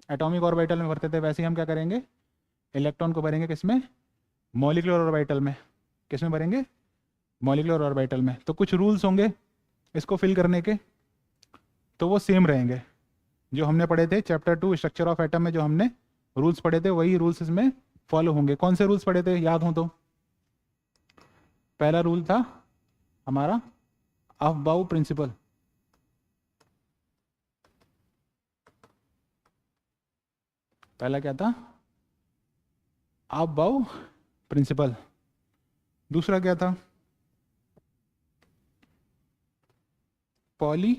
A: एटॉमिक ऑर्बिटल में भरते थे, वैसे ही हम क्या करेंगे, इलेक्ट्रॉन को भरेंगे किस में, मॉलिक्यूलर ऑर्बिटल में। किस में भरेंगे, मॉलिक्यूलर ऑर्बिटल में। तो कुछ रूल्स होंगे इसको फिल करने के, तो वो सेम रहेंगे जो हमने पढ़े थे चैप्टर 2 स्ट्रक्चर ऑफ एटम में। जो हमने रूल्स पढ़े थे वही रूल्स इसमें फॉलो होंगे। कौन से रूल्स पढ़े थे, याद हो तो। पहला रूल था हमारा अफबाउ प्रिंसिपल, पहला क्या था, अफबाउ प्रिंसिपल। दूसरा क्या था, Pauli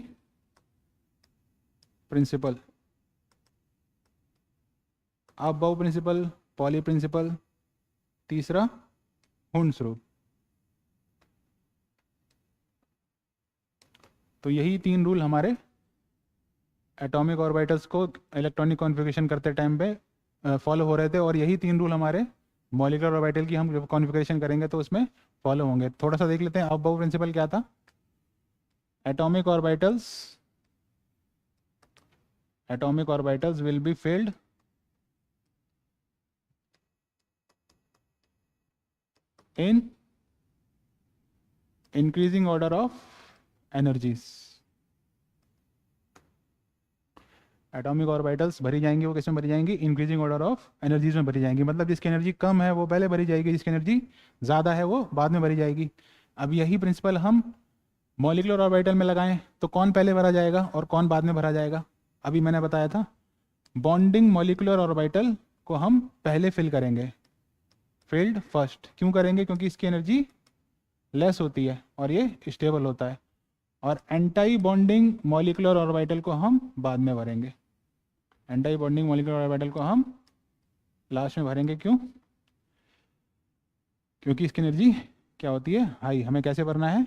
A: principle, aufbau principle, Pauli principle. तीसरा हुंड्स रूल। तो यही तीन रूल हमारे एटॉमिक ऑर्बिटल्स को इलेक्ट्रॉनिक कॉन्फ़िगरेशन करते टाइम पे फॉलो हो रहे थे, और यही तीन रूल हमारे मॉलिक्यूलर ऑर्बिटल की हम जब कॉन्फ़िगरेशन करेंगे तो उसमें फॉलो होंगे। थोड़ा सा देख लेते हैं अफबाउ प्रिंसिपल क्या था। atomic orbitals will be filled in increasing order of energies। Atomic orbitals भरी जाएंगी, वो किसमें भरी जाएंगी, इंक्रीजिंग ऑर्डर ऑफ एनर्जीज में भरी जाएंगी। मतलब जिसकी एनर्जी कम है वो पहले भरी जाएगी, जिसकी एनर्जी ज़्यादा है वो बाद में भरी जाएगी। अब यही प्रिंसिपल हम मॉलिक्यूलर ऑर्बिटल में लगाएं तो कौन पहले भरा जाएगा और कौन बाद में भरा जाएगा। अभी मैंने बताया था बॉन्डिंग मॉलिक्यूलर ऑर्बिटल को हम पहले फिल करेंगे, फिल्ड फर्स्ट। क्यों करेंगे, क्योंकि इसकी एनर्जी लेस होती है और ये स्टेबल होता है। और एंटी बॉन्डिंग मॉलिक्यूलर ऑर्बिटल को हम बाद में भरेंगे, एंटी बॉन्डिंग मॉलिक्यूलर ऑर्बिटल को हम लास्ट में भरेंगे। क्यों, क्योंकि इसकी एनर्जी क्या होती है, हाई। हमें कैसे भरना है,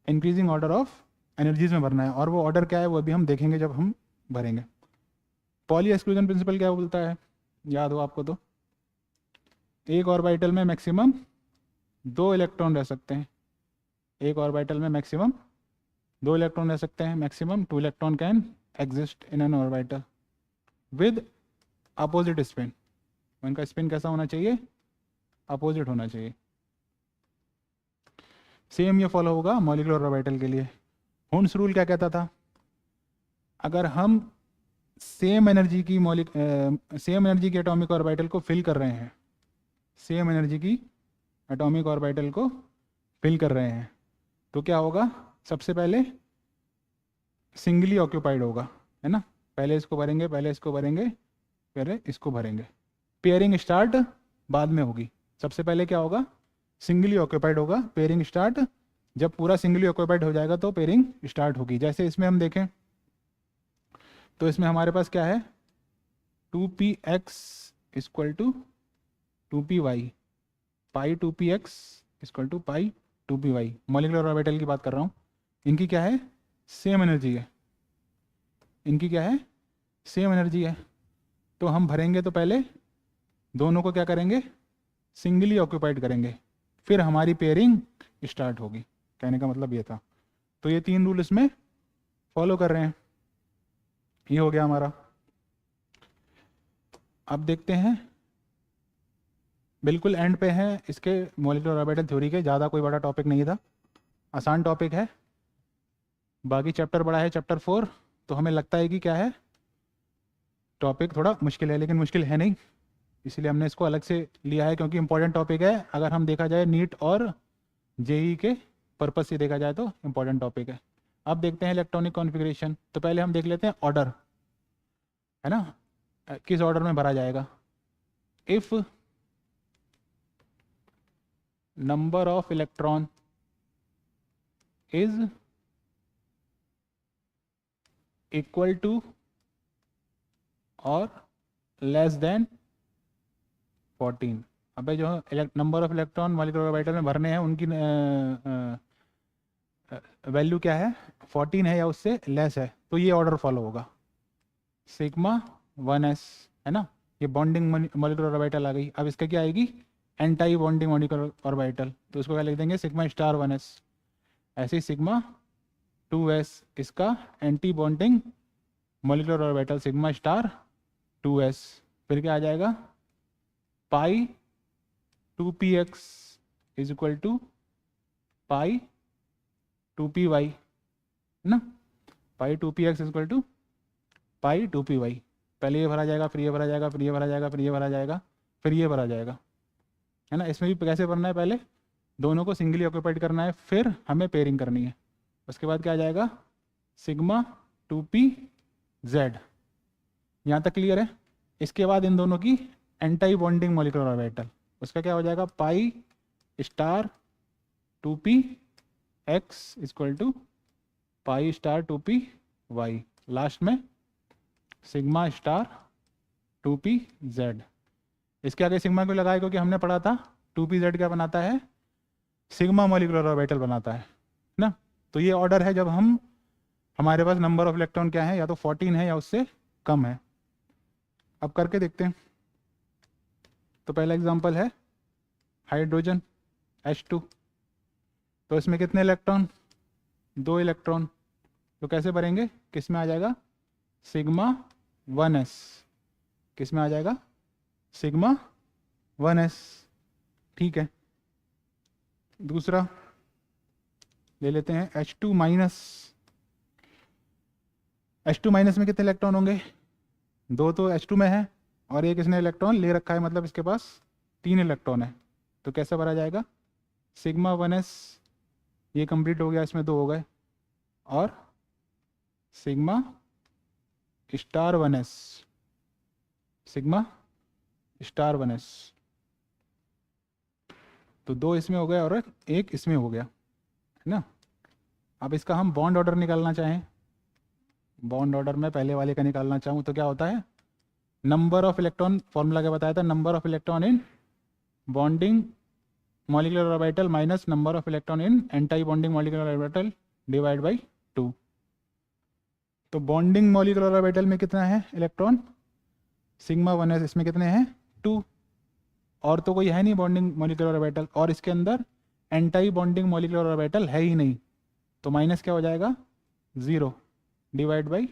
A: इंक्रीजिंग ऑर्डर ऑफ एनर्जीज में भरना है, और वो ऑर्डर क्या है वो अभी हम देखेंगे जब हम भरेंगे। पॉली एक्सक्लूजन प्रिंसिपल क्या बोलता है, याद हो आपको तो, एक ऑर्बिटल में मैक्सिमम 2 इलेक्ट्रॉन रह सकते हैं, एक ऑर्बिटल में मैक्सिमम 2 इलेक्ट्रॉन रह सकते हैं। Maximum 2 electron can exist in an orbital with opposite spin. उनका स्पिन कैसा होना चाहिए, अपोजिट होना चाहिए। सेम ये फॉलो होगा मॉलिक्यूलर ऑर्बिटल के लिए। हुंड्स रूल क्या कहता था, अगर हम सेम एनर्जी की एटॉमिक ऑर्बिटल को फिल कर रहे हैं, सेम एनर्जी की एटॉमिक ऑर्बिटल को फिल कर रहे हैं, तो क्या होगा, सबसे पहले सिंगली ऑक्यूपाइड होगा, है ना। पहले इसको भरेंगे, पहले इसको भरेंगे, पहले इसको भरेंगे। पेयरिंग स्टार्ट बाद में होगी। सबसे पहले क्या होगा, सिंगली ऑक्यूपाइड होगा। पेयरिंग स्टार्ट, जब पूरा सिंगली ऑक्यूपाइड हो जाएगा तो पेयरिंग स्टार्ट होगी। जैसे इसमें हम देखें तो इसमें हमारे पास क्या है, 2px equal to 2py, pi 2px equal to pi 2py। Molecular orbital की बात कर रहा हूँ। इनकी क्या है, सेम एनर्जी है, इनकी क्या है, सेम एनर्जी है। तो हम भरेंगे तो पहले दोनों को क्या करेंगे, सिंगली ऑक्यूपाइड करेंगे, फिर हमारी पेयरिंग स्टार्ट होगी। कहने का मतलब ये था। तो ये 3 रूल इसमें फॉलो कर रहे हैं। ये हो गया हमारा। अब देखते हैं, बिल्कुल एंड पे हैं इसके मॉलिक्यूलर ऑर्बिटल थ्योरी के। ज़्यादा कोई बड़ा टॉपिक नहीं था, आसान टॉपिक है। बाकी चैप्टर बड़ा है, चैप्टर 4, तो हमें लगता है कि क्या है, टॉपिक थोड़ा मुश्किल है, लेकिन मुश्किल है नहीं, इसलिए हमने इसको अलग से लिया है, क्योंकि इंपॉर्टेंट टॉपिक है। अगर हम देखा जाए नीट और जेई के पर्पस से देखा जाए तो इंपॉर्टेंट टॉपिक है। अब देखते हैं इलेक्ट्रॉनिक कॉन्फ़िगरेशन। तो पहले हम देख लेते हैं ऑर्डर, है ना, किस ऑर्डर में भरा जाएगा। If number of electron is equal to और लेस देन 14। अबे जो number of electron molecular orbital में भरने हैं उनकी वैल्यू क्या है, 14 है या उससे लेस है, तो ये ऑर्डर फॉलो होगा। सिग्मा 1s, है ना, ये बॉन्डिंग मॉलिक्यूलर ऑर्बिटल आ गई। अब इसका क्या आएगी, एंटी बॉन्डिंग मॉलिक्यूलर ऑर्बिटल, तो इसको क्या लिख देंगे, सिग्मा स्टार 1s। ऐसे ही सिग्मा 2s, इसका anti bonding molecular orbital sigma star 2s। फिर क्या आ जाएगा, pi 2px is equal to pi 2py, है ना, pi 2px is equal to pi 2py। पहले ये भरा जाएगा, फिर ये भरा जाएगा, फिर ये भरा जाएगा, फिर ये भरा जाएगा, फिर ये भरा जाएगा, है ना। इसमें भी कैसे भरना है, पहले दोनों को सिंगली ऑक्यूपाइड करना है, फिर हमें पेयरिंग करनी है। उसके बाद क्या आ जाएगा, सिग्मा 2pz। यहाँ तक क्लियर है। इसके बाद इन दोनों की एंटी बॉन्डिंग मॉलिक्यूलर ऑर्बिटल, उसका क्या हो जाएगा, pi star 2px equal to pi star 2py। Last में सिग्मा स्टार 2pz। इसके आगे सिग्मा क्यों लगाए, क्योंकि हमने पढ़ा था 2pz क्या बनाता है, सिग्मा मॉलिक्यूलर ऑर्बिटल बनाता है ना। तो ये ऑर्डर है जब हमारे पास नंबर ऑफ इलेक्ट्रॉन क्या है, या तो 14 है या उससे कम है। अब करके देखते हैं। तो पहला एग्जांपल है हाइड्रोजन H2। तो इसमें कितने इलेक्ट्रॉन, 2 इलेक्ट्रॉन। तो कैसे भरेंगे, किस में आ जाएगा, सिग्मा 1s, किस में आ जाएगा, सिग्मा 1s। ठीक है, दूसरा ले लेते हैं H2 माइनस। H2 माइनस में कितने इलेक्ट्रॉन होंगे, 2 तो H2 में है और एक इसने इलेक्ट्रॉन ले रखा है, मतलब इसके पास 3 इलेक्ट्रॉन है। तो कैसे भरा जाएगा, सिग्मा 1s, ये कंप्लीट हो गया, इसमें 2 हो गए, और sigma star 1s, sigma star 1s। तो 2 इसमें हो गए और एक इसमें हो गया, है ना। अब इसका हम बॉन्ड ऑर्डर निकालना चाहें, बॉन्ड ऑर्डर में पहले वाले का निकालना चाहूँ तो क्या होता है, नंबर ऑफ इलेक्ट्रॉन, फॉर्मूला क्या बताया था, number of electron in bonding molecular orbital minus number of electron in anti bonding molecular orbital divide by 2। तो बॉन्डिंग मॉलिक्यूलर ऑर्बिटल में कितना है इलेक्ट्रॉन, सिग्मा 1s, इसमें कितने हैं, 2, और तो कोई है नहीं बॉन्डिंग मॉलिक्यूलर ऑर्बिटल, और इसके अंदर एंटी बॉन्डिंग मॉलिक्यूलर ऑर्बिटल है ही नहीं, तो माइनस क्या हो जाएगा, 0 डिवाइड बाई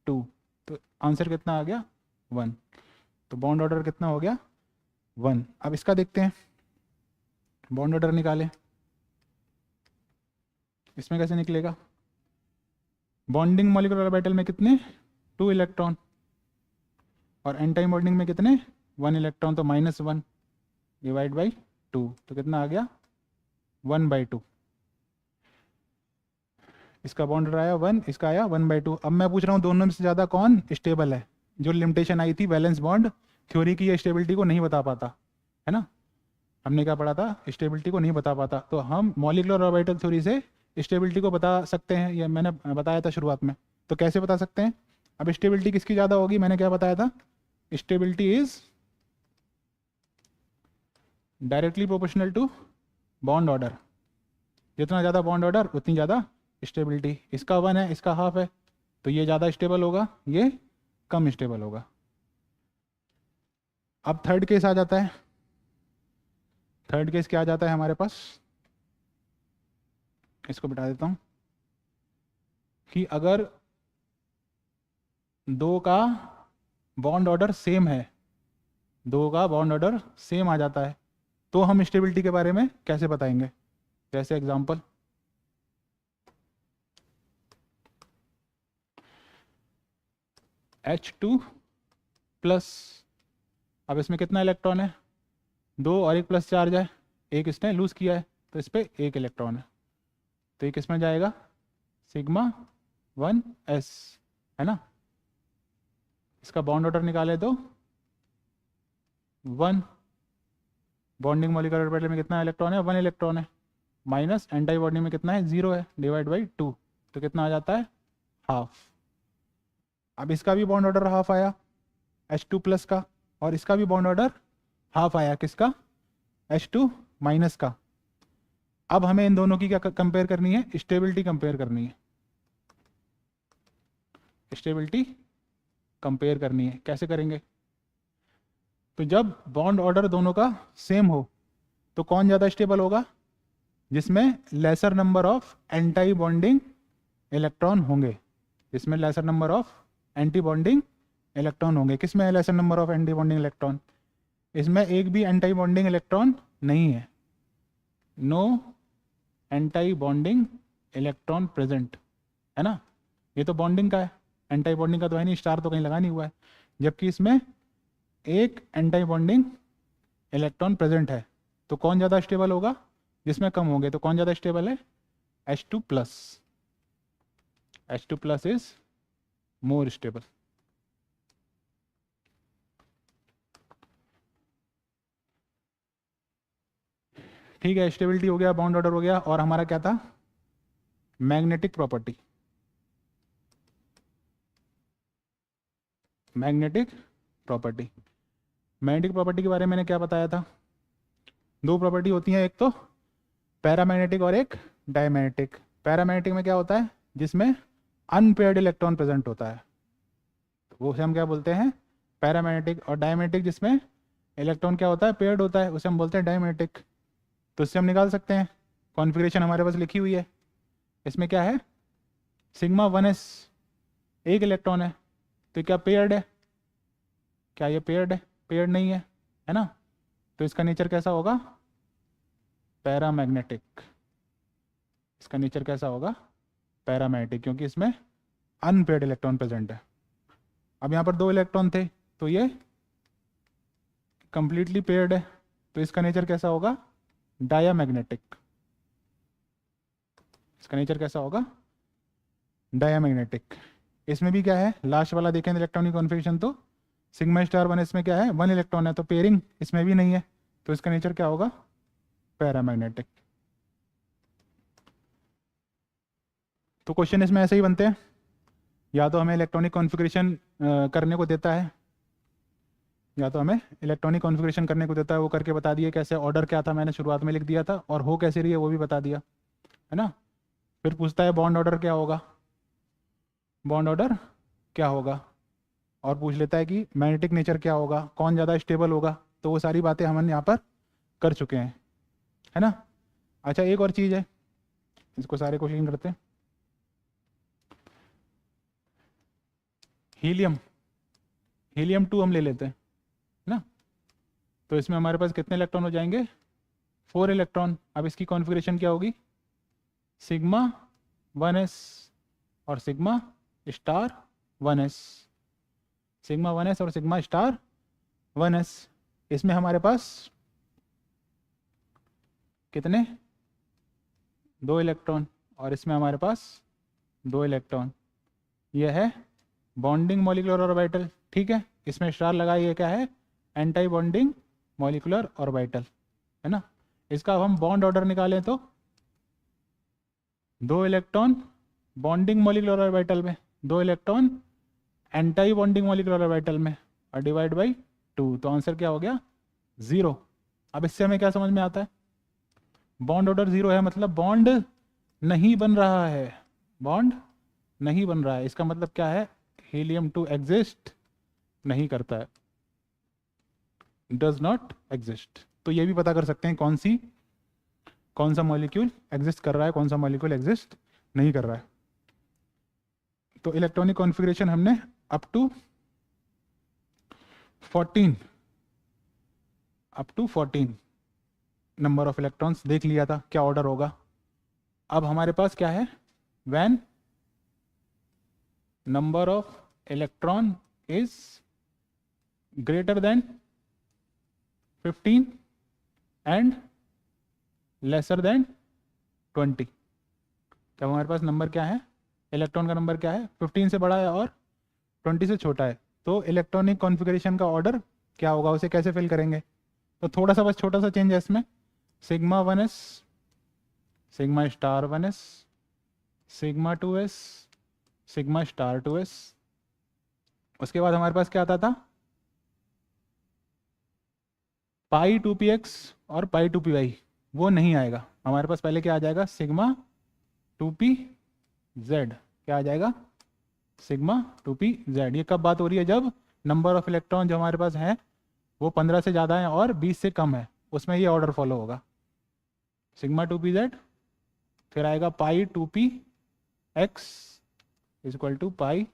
A: 2। तो आंसर कितना आ गया, 1। तो बॉन्ड ऑर्डर कितना हो गया, 1। अब इसका देखते हैं, बॉन्ड ऑर्डर निकालें। इसमें कैसे निकलेगा, बॉन्डिंग मॉलिक्यूलर ऑर्बिटल में कितने, 2 इलेक्ट्रॉन, और एंटी बॉन्डिंग में कितने, 1 इलेक्ट्रॉन, तो -1 डिवाइड बाई 2। तो कितना आ गया, 1/2। इसका बॉन्ड ऑर्डर आया 1, इसका आया 1/2। अब मैं पूछ रहा हूँ दोनों में से ज़्यादा कौन स्टेबल है। जो लिमिटेशन आई थी वैलेंस बॉन्ड थ्योरी की, ये स्टेबिलिटी को नहीं बता पाता, है ना। हमने क्या पढ़ा था, स्टेबिलिटी को नहीं बता पाता। तो हम मॉलिक्यूलर ऑर्बिटल थ्योरी से स्टेबिलिटी को बता सकते हैं, ये मैंने बताया था शुरुआत में। तो कैसे बता सकते हैं, अब स्टेबिलिटी किसकी ज़्यादा होगी, मैंने क्या बताया था, stability is directly proportional to bond order. जितना ज़्यादा बॉन्ड ऑर्डर उतनी ज़्यादा स्टेबिलिटी। इसका 1 है, इसका हाफ है, तो ये ज़्यादा स्टेबल होगा, ये कम स्टेबल होगा। अब थर्ड केस आ जाता है। थर्ड केस क्या आ जाता है हमारे पास, इसको बिठा देता हूँ कि अगर दो का बॉन्ड ऑर्डर सेम है, दो का बॉन्ड ऑर्डर सेम आ जाता है, तो हम स्टेबिलिटी के बारे में कैसे बताएंगे। जैसे एग्जांपल, H2 प्लस, अब इसमें कितना इलेक्ट्रॉन है, 2 और एक प्लस चार्ज है, एक इसने लूज किया है तो इस पर एक इलेक्ट्रॉन है, तो ये किस में जाएगा, सिग्मा 1s, है ना। इसका बॉन्ड ऑर्डर निकाले तो 1, बॉन्डिंग मॉलिक्यूलर ऑर्बिटल में कितना इलेक्ट्रॉन है, 1 इलेक्ट्रॉन है, माइनस एंटी बॉन्डिंग में कितना है, 0 है, डिवाइड बाई 2, तो कितना आ जाता है, हाफ। अब इसका भी बॉन्ड ऑर्डर हाफ आया H2 प्लस का, और इसका भी बॉन्ड ऑर्डर हाफ आया, किसका, H2 माइनस का। अब हमें इन दोनों की क्या कंपेयर करनी है, स्टेबिलिटी कंपेयर करनी है। स्टेबिलिटी कंपेयर करनी है, कैसे करेंगे, तो जब बॉन्ड ऑर्डर दोनों का सेम हो तो कौन ज़्यादा स्टेबल होगा, जिसमें lesser number of anti bonding electron होंगे, जिसमें lesser number of anti bonding electron होंगे। किसमें है lesser number of anti bonding electron, इसमें एक भी एंटी बॉन्डिंग इलेक्ट्रॉन नहीं है, no anti bonding electron present, है ना। ये तो बॉन्डिंग का है, एंटी बॉन्डिंग का तो है नहीं, स्टार तो कहीं लगा नहीं हुआ है, जबकि इसमें एक एंटी बॉन्डिंग इलेक्ट्रॉन प्रेजेंट है। तो कौन ज़्यादा स्टेबल होगा, जिसमें कम होंगे, तो कौन ज़्यादा स्टेबल है, H2 plus. H2 plus is more stable. ठीक है, स्टेबिलिटी हो गया, बॉन्ड ऑर्डर हो गया, और हमारा क्या था, magnetic property. Magnetic property, magnetic property के बारे में मैंने क्या बताया था, दो प्रॉपर्टी होती हैं, एक तो पैरामैग्नेटिक और एक डायमैग्नेटिक। पैरामैग्नेटिक में क्या होता है, जिसमें अनपेयर्ड इलेक्ट्रॉन प्रेजेंट होता है, वो से हम क्या बोलते हैं, पैरामैग्नेटिक। और डायमैग्नेटिक जिसमें इलेक्ट्रॉन क्या होता है, पेयर्ड होता है, उसे हम बोलते हैं डायमैग्नेटिक। तो इससे हम निकाल सकते हैं, कॉन्फ़िगरेशन हमारे पास लिखी हुई है। इसमें क्या है, सिग्मा 1s एक इलेक्ट्रॉन है, तो क्या पेयर्ड है, क्या ये पेयर्ड है, पेयर्ड नहीं है, है ना। तो इसका नेचर कैसा होगा, पैरामैग्नेटिक। इसका नेचर कैसा होगा, पैरामैग्नेटिक, क्योंकि इसमें अनपेयर्ड इलेक्ट्रॉन प्रेजेंट है। अब यहाँ पर 2 इलेक्ट्रॉन थे, तो ये कंप्लीटली पेयर्ड है, तो इसका नेचर कैसा होगा, डायामैग्नेटिक। इसका नेचर कैसा होगा, डायामैग्नेटिक। इसमें भी क्या है, लास्ट वाला देखें इलेक्ट्रॉनिक कॉन्फ़िगरेशन, तो सिग्मा स्टार 1 इसमें क्या है, 1 इलेक्ट्रॉन है, तो पेयरिंग इसमें भी नहीं है, तो इसका नेचर क्या होगा, पैरामैग्नेटिक। तो क्वेश्चन इसमें ऐसे ही बनते हैं, या तो हमें इलेक्ट्रॉनिक कॉन्फ़िगरेशन करने को देता है, या तो हमें इलेक्ट्रॉनिक कॉन्फ़िगरेशन करने को देता है, वो करके बता दिए कैसे, ऑर्डर क्या था मैंने शुरुआत में लिख दिया था, और हो कैसे रही है वो भी बता दिया, है ना। फिर पूछता है बॉन्ड ऑर्डर क्या होगा, बॉन्ड ऑर्डर क्या होगा, और पूछ लेता है कि मैग्नेटिक नेचर क्या होगा, कौन ज़्यादा स्टेबल होगा। तो वो सारी बातें हम यहाँ पर कर चुके हैं, है ना। अच्छा, एक और चीज़ है, इसको सारे क्वेश्चन करते हैं। हीलियम, हीलियम 2 हम ले लेते हैं ना, तो इसमें हमारे पास कितने इलेक्ट्रॉन हो जाएंगे, 4 इलेक्ट्रॉन। अब इसकी कॉन्फ़िगरेशन क्या होगी, सिग्मा 1s और sigma star 1s, sigma 1s और सिग्मा स्टार 1s। इसमें हमारे पास कितने, 2 इलेक्ट्रॉन, और इसमें हमारे पास 2 इलेक्ट्रॉन। यह है बॉन्डिंग मॉलिक्यूलर ऑर्बिटल, ठीक है। इसमें स्टार लगाइए, क्या है, एंटी बॉन्डिंग मॉलिक्यूलर ऑर्बिटल, है ना। इसका अब हम बॉन्ड ऑर्डर निकालें तो 2 इलेक्ट्रॉन बॉन्डिंग मॉलिक्यूलर ऑर्बिटल में, 2 electron anti bonding molecular orbital में, और डिवाइड बाई 2, तो आंसर क्या हो गया, 0। अब इससे हमें क्या समझ में आता है, बॉन्ड ऑर्डर 0 है मतलब बॉन्ड नहीं बन रहा है, बॉन्ड नहीं बन रहा है। इसका मतलब क्या है, हीलियम 2 एग्जिस्ट नहीं करता है, डज नॉट एग्जिस्ट। तो ये भी पता कर सकते हैं कौन सा मॉलिक्यूल एग्जिस्ट कर रहा है, कौन सा मॉलिक्यूल एग्जिस्ट नहीं कर रहा है। तो इलेक्ट्रॉनिक कॉन्फ़िगरेशन हमने up to 14 number of electrons देख लिया था, क्या ऑर्डर होगा। अब हमारे पास क्या है, when number of electron is greater than 15 and lesser than 20। तब हमारे पास नंबर क्या है, इलेक्ट्रॉन का नंबर क्या है, 15 से बड़ा है और 20 से छोटा है। तो इलेक्ट्रॉनिक कॉन्फ़िगरेशन का ऑर्डर क्या होगा, उसे कैसे फिल करेंगे। तो थोड़ा सा बस छोटा सा चेंज है इसमें, sigma 1s, sigma star 1s, sigma 2s, sigma star 2s। उसके बाद हमारे पास क्या आता था, पाई 2px और पाई 2py, वो नहीं आएगा। हमारे पास पहले क्या आ जाएगा, सिग्मा 2pz। क्या आ जाएगा, सिग्मा 2pz। ये कब बात हो रही है, जब नंबर ऑफ इलेक्ट्रॉन जो हमारे पास है वो 15 से ज़्यादा है और 20 से कम है, उसमें ये ऑर्डर फॉलो होगा, सिग्मा 2pz, फिर आएगा pi 2px is equal to pi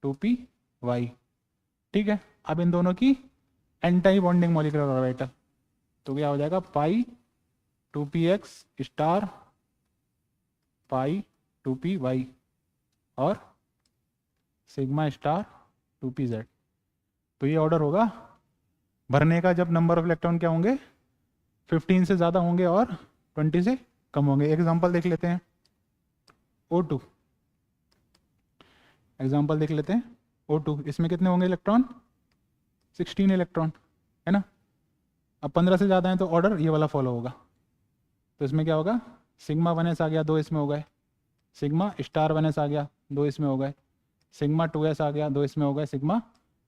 A: 2py। ठीक है, अब इन दोनों की एंटी बॉन्डिंग मॉलिक्यूलर ऑर्बिटल, तो क्या हो जाएगा, पाई 2px स्टार पाई 2py और सिग्मा स्टार 2pz। तो ये ऑर्डर होगा भरने का जब नंबर ऑफ इलेक्ट्रॉन क्या होंगे, 15 से ज़्यादा होंगे और 20 से कम होंगे। एग्जांपल देख लेते हैं, O2 एग्जांपल देख लेते हैं। O2 इसमें कितने होंगे इलेक्ट्रॉन, 16 इलेक्ट्रॉन है ना। अब 15 से ज़्यादा है तो ऑर्डर ये वाला फॉलो होगा। तो इसमें क्या होगा, सिग्मा 1s आ गया, 2 इसमें हो गए, सिग्मा स्टार 1s आ गया, 2 इसमें हो गए, सिग्मा 2s आ गया, 2 इसमें हो गए, सिग्मा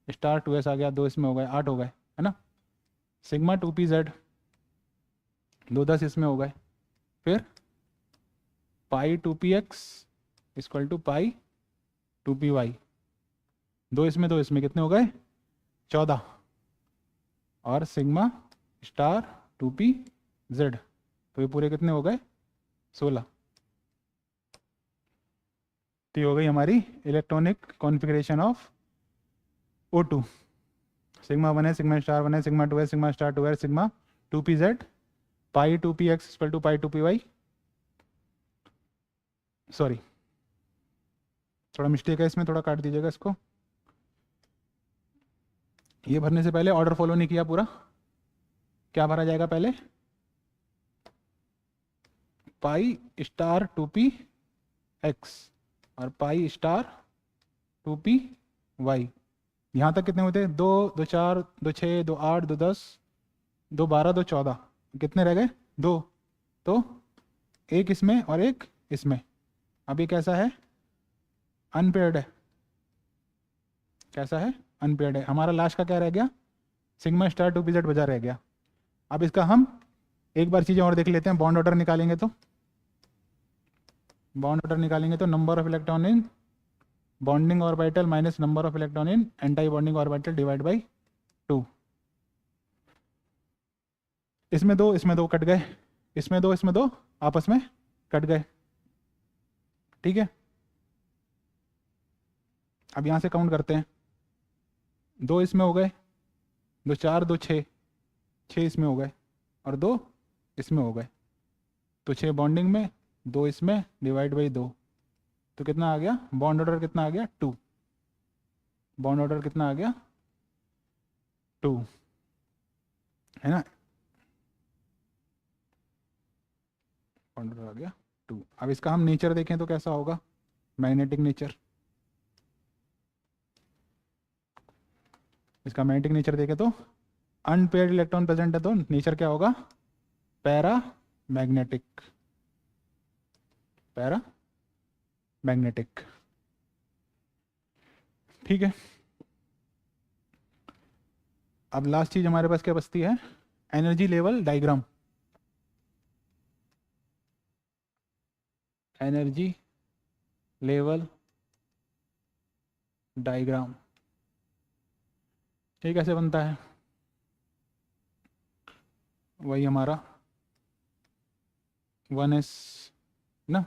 A: स्टार 2s आ गया, 2 इसमें हो गए, 8 हो गए है ना। सिग्मा 2pz 2 10 इसमें हो गए, फिर पाई 2px equal to pi 2py, 2 इसमें 2 इसमें कितने हो गए, 14, और सिग्मा स्टार 2pz, तो ये पूरे कितने हो गए, 16। तो ये हो गई हमारी electronic configuration of O2, sigma 1 है, सिग्मा स्टार 1 है, सिग्मा 2 है, सिग्मा स्टार 2 है, sigma 2pz, pi 2px equal to pi 2py। Sorry थोड़ा मिस्टेक है इसमें, थोड़ा काट दीजिएगा इसको। ये भरने से पहले ऑर्डर फॉलो नहीं किया पूरा, क्या भरा जाएगा पहले, पाई स्टार 2px और पाई स्टार 2py। यहाँ तक कितने होते हैं, 2 2 4 2 6 2 8 2 10 2 12 2 14, कितने रह गए, 2। तो एक इसमें और एक इसमें। अब ये कैसा है, अनपेयर्ड है, कैसा है, अनपेयर्ड है। हमारा लास्ट का क्या रह गया, सिग्मा स्टार 2pz बजा रह गया। अब इसका हम एक बार चीज़ें और देख लेते हैं, बॉन्ड ऑर्डर निकालेंगे तो, बॉन्ड ऑर्डर निकालेंगे तो number of electron in bonding orbital minus number of electron in anti bonding orbital divide by 2। इसमें 2 इसमें 2 कट गए, इसमें 2 इसमें 2 आपस में कट गए। ठीक है, अब यहाँ से काउंट करते हैं, 2 इसमें हो गए, 2 4 2 6, 6 इसमें हो गए और 2 इसमें हो गए। तो 6 बॉन्डिंग में, 2 इसमें, डिवाइड बाई 2, तो कितना आ गया, बॉन्ड ऑर्डर कितना आ गया, 2। बॉन्ड ऑर्डर कितना आ गया, 2 है ना, बॉन्ड ऑर्डर आ गया 2। अब इसका हम नेचर देखें तो कैसा होगा, मैग्नेटिक नेचर। इसका मैग्नेटिक नेचर देखें तो अनपेयर्ड इलेक्ट्रॉन प्रेजेंट है तो नेचर क्या होगा, पैरा मैग्नेटिक, पैरा मैग्नेटिक। ठीक है, अब लास्ट चीज हमारे पास क्या बचती है, energy level diagram, energy level diagram, ये कैसे बनता है? वही हमारा 1s ना,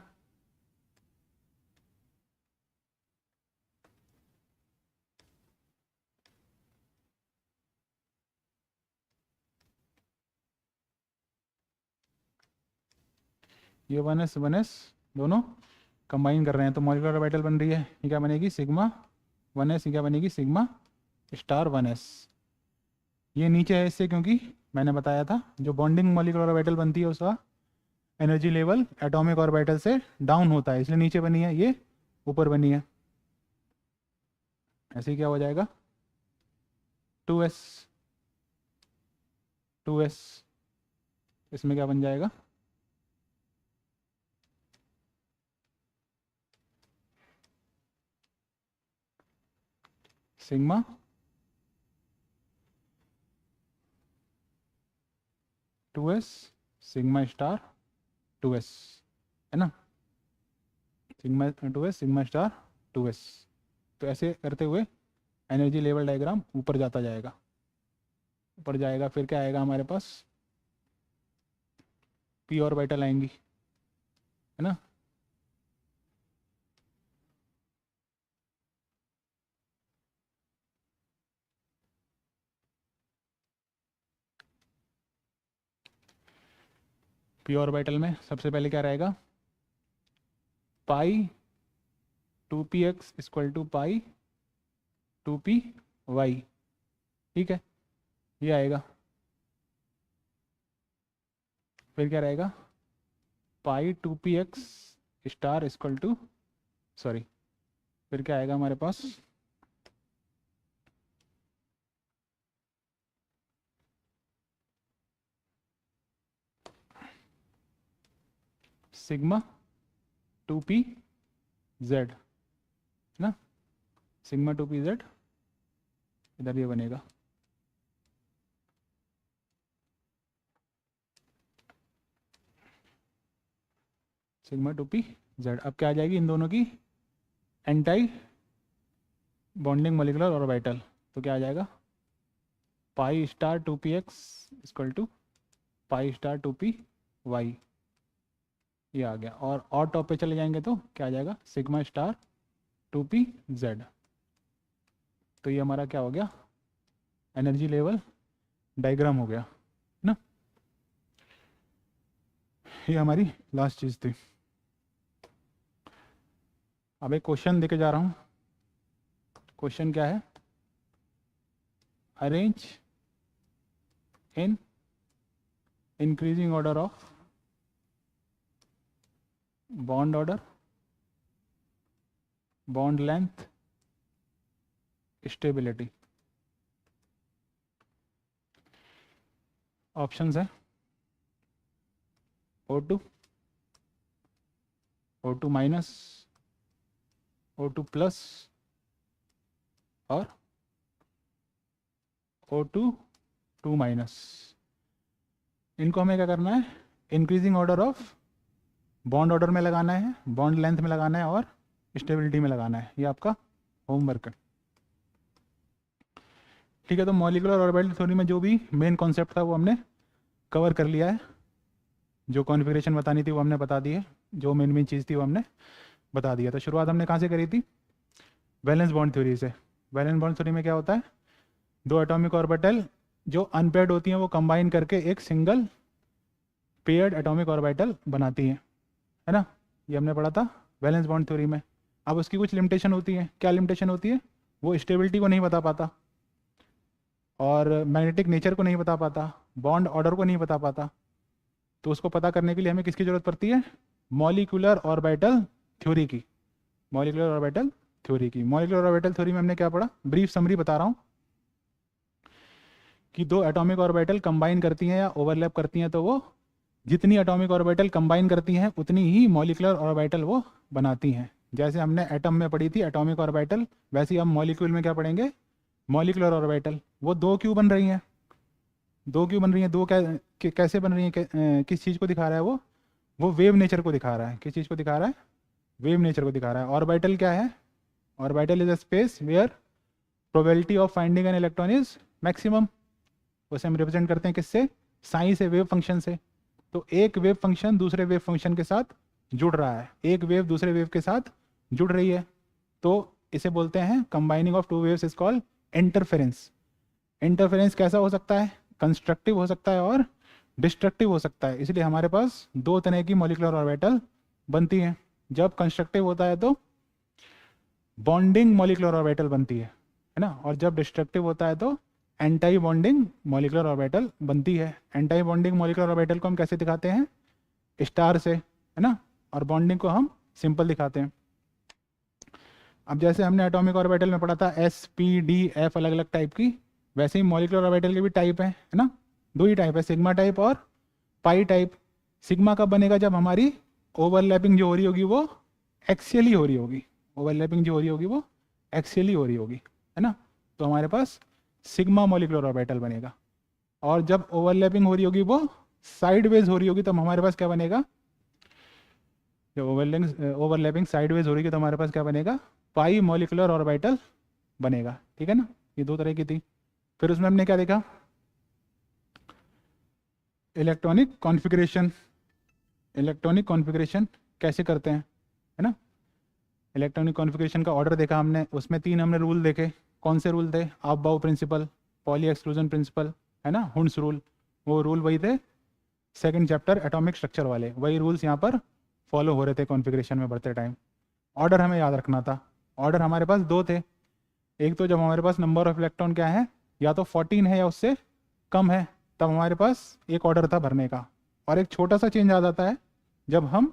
A: ये 1s दोनों कंबाइन कर रहे हैं तो मॉलिक्यूलर ऑर्बिटल बन रही है। ये क्या बनेगी? Sigma 1s। ये क्या बनेगी? Sigma star 1s। ये नीचे है इससे क्योंकि मैंने बताया था जो बॉन्डिंग मॉलिक्यूलर ऑर्बिटल बनती है उसका एनर्जी लेवल एटॉमिक ऑर्बिटल से डाउन होता है, इसलिए नीचे बनी है, ये ऊपर बनी है। ऐसे ही क्या हो जाएगा? 2s 2s, इसमें क्या बन जाएगा? Sigma 2s sigma star 2s, है ना, sigma 2s sigma star 2s। तो ऐसे करते हुए एनर्जी लेवल डायग्राम ऊपर जाता जाएगा, ऊपर जाएगा, फिर क्या आएगा हमारे पास? पी ऑर्बिटल आएंगी, है ना। पी ऑर्बिटल में सबसे पहले क्या रहेगा? Pi 2px equal to pi 2py, ठीक है, ये आएगा। फिर क्या रहेगा? Pi 2px star equal to, sorry, फिर क्या आएगा हमारे पास? सिग्मा 2pz, ना, सिग्मा 2pz, इधर ये बनेगा। Sigma 2pz। अब क्या आ जाएगी इन दोनों की? एंटाई बॉन्डिंग मॉलिक्यूलर ऑर्बिटल, तो क्या आ जाएगा? Pi star 2px equal to pi star 2py, ये आ गया। और टॉप पे चले जाएंगे तो क्या आ जाएगा? Sigma star 2pz। तो ये हमारा क्या हो गया? एनर्जी लेवल डायग्राम हो गया ना। ये हमारी लास्ट चीज़ थी। अब एक क्वेश्चन देके जा रहा हूँ। क्वेश्चन क्या है? Arrange in increasing order of bond order, bond length, stability. Options है O2, O2 minus, O2 plus और O2 2 माइनस। इनको हमें क्या करना है? Increasing order of bond order में लगाना है, बॉन्ड लेंथ में लगाना है और स्टेबिलिटी में लगाना है। ये आपका होमवर्क है, ठीक है। तो मॉलिक्यूलर ऑर्बिटल थ्योरी में जो भी मेन कॉन्सेप्ट था वो हमने कवर कर लिया है। जो कॉन्फ़िगरेशन बतानी थी वो हमने बता दी है, जो मेन चीज़ थी वो हमने बता दिया। तो शुरुआत हमने कहाँ से करी थी? वैलेंस बॉन्ड थ्योरी से। वैलेंस बॉन्ड थ्योरी में क्या होता है? दो एटॉमिक ऑर्बिटल जो अनपेयर्ड होती हैं वो कंबाइन करके एक सिंगल पेयर्ड एटॉमिक ऑर्बिटल बनाती हैं, है ना। ये हमने पढ़ा था वैलेंस बॉन्ड थ्योरी में। अब उसकी कुछ लिमिटेशन होती है। क्या लिमिटेशन होती है? वो स्टेबिलिटी को नहीं बता पाता और मैग्नेटिक नेचर को नहीं बता पाता, बॉन्ड ऑर्डर को नहीं बता पाता। तो उसको पता करने के लिए हमें किसकी ज़रूरत पड़ती है? मॉलिक्यूलर ऑर्बिटल थ्योरी की। मॉलिक्यूलर ऑर्बिटल थ्योरी की। मॉलिक्यूलर ऑर्बिटल थ्योरी में हमने क्या पढ़ा? ब्रीफ समरी बता रहा हूँ कि दो एटॉमिक ऑर्बिटल कंबाइन करती हैं या ओवरलैप करती हैं तो वो जितनी एटॉमिक ऑर्बिटल कंबाइन करती हैं उतनी ही मॉलिक्यूलर ऑर्बिटल वो बनाती हैं। जैसे हमने एटम में पढ़ी थी एटॉमिक ऑर्बिटल, वैसे ही हम मॉलिक्यूल में क्या पढ़ेंगे? Molecular orbital. वो दो क्यों बन रही हैं? दो क्यों बन रही हैं, दो कैसे बन रही हैं, किस चीज़ को दिखा रहा है वो वेव नेचर को दिखा रहा है। किस चीज़ को दिखा रहा है? वेव नेचर को दिखा रहा है। ऑर्बिटल क्या है? Orbital is a space where probability of finding an electron is maximum. उसे हम रिप्रेजेंट करते हैं किससे? साइन से, वेव फंक्शन से। तो एक वेव फंक्शन दूसरे वेव फंक्शन के साथ जुड़ रहा है, एक वेव दूसरे वेव के साथ जुड़ रही है, तो इसे बोलते हैं combining of two waves is called interference. Interference कैसा हो सकता है? कंस्ट्रक्टिव हो सकता है और डिस्ट्रक्टिव हो सकता है। इसलिए हमारे पास दो तरह की मॉलिक्यूलर ऑर्बिटल बनती हैं। जब कंस्ट्रक्टिव होता है तो बॉन्डिंग मॉलिक्यूलर ऑर्बिटल बनती है ना, और जब डिस्ट्रक्टिव होता है तो एंटी बॉन्डिंग मॉलिक्यूलर ऑर्बिटल बनती है। एंटी बॉन्डिंग मॉलिक्यूलर ऑर्बिटल को हम कैसे दिखाते हैं? स्टार से, है ना, और बॉन्डिंग को हम सिंपल दिखाते हैं। अब जैसे हमने एटॉमिक ऑर्बिटल में पढ़ा था एस पी डी एफ अलग अलग टाइप की, वैसे ही मॉलिक्यूलर ऑर्बिटल के भी टाइप है ना, दो ही टाइप है, सिग्मा टाइप और पाई टाइप। सिग्मा कब बनेगा? जब हमारी ओवरलैपिंग जो हो रही होगी वो एक्सियली हो रही होगी। ओवरलैपिंग जो हो रही होगी वो एक्सियली हो रही होगी, है ना, तो हमारे पास सिग्मा मॉलिक्यूलर ऑर्बिटल बनेगा। और जब ओवरलैपिंग हो रही होगी वो साइडवेज हो रही होगी, तो हमारे पास क्या बनेगा? जब ओवरलैपिंग साइडवेज हो रही है तो हमारे पास क्या बनेगा? पाई मॉलिक्यूलर ऑर्बिटल बनेगा। ठीक है ना, ये दो तरह की थी। फिर उसमें हमने क्या देखा? Electronic configuration. इलेक्ट्रॉनिक कॉन्फ़िगरेशन कैसे करते हैं, है ना। इलेक्ट्रॉनिक कॉन्फ़िगरेशन का ऑर्डर देखा हमने, उसमें तीन हमने रूल देखे। कौन से रूल थे? Aufbau principle, poly exclusion principle, है ना, हुंड्स रूल। वो रूल वही थे सेकंड चैप्टर एटॉमिक स्ट्रक्चर वाले, वही रूल्स यहाँ पर फॉलो हो रहे थे कॉन्फ़िगरेशन में बढ़ते टाइम। ऑर्डर हमें याद रखना था। ऑर्डर हमारे पास दो थे। एक तो जब हमारे पास नंबर ऑफ इलेक्ट्रॉन क्या है, या तो 14 है या उससे कम है, तब हमारे पास एक ऑर्डर था भरने का। और एक छोटा सा चेंज आ जाता है जब हम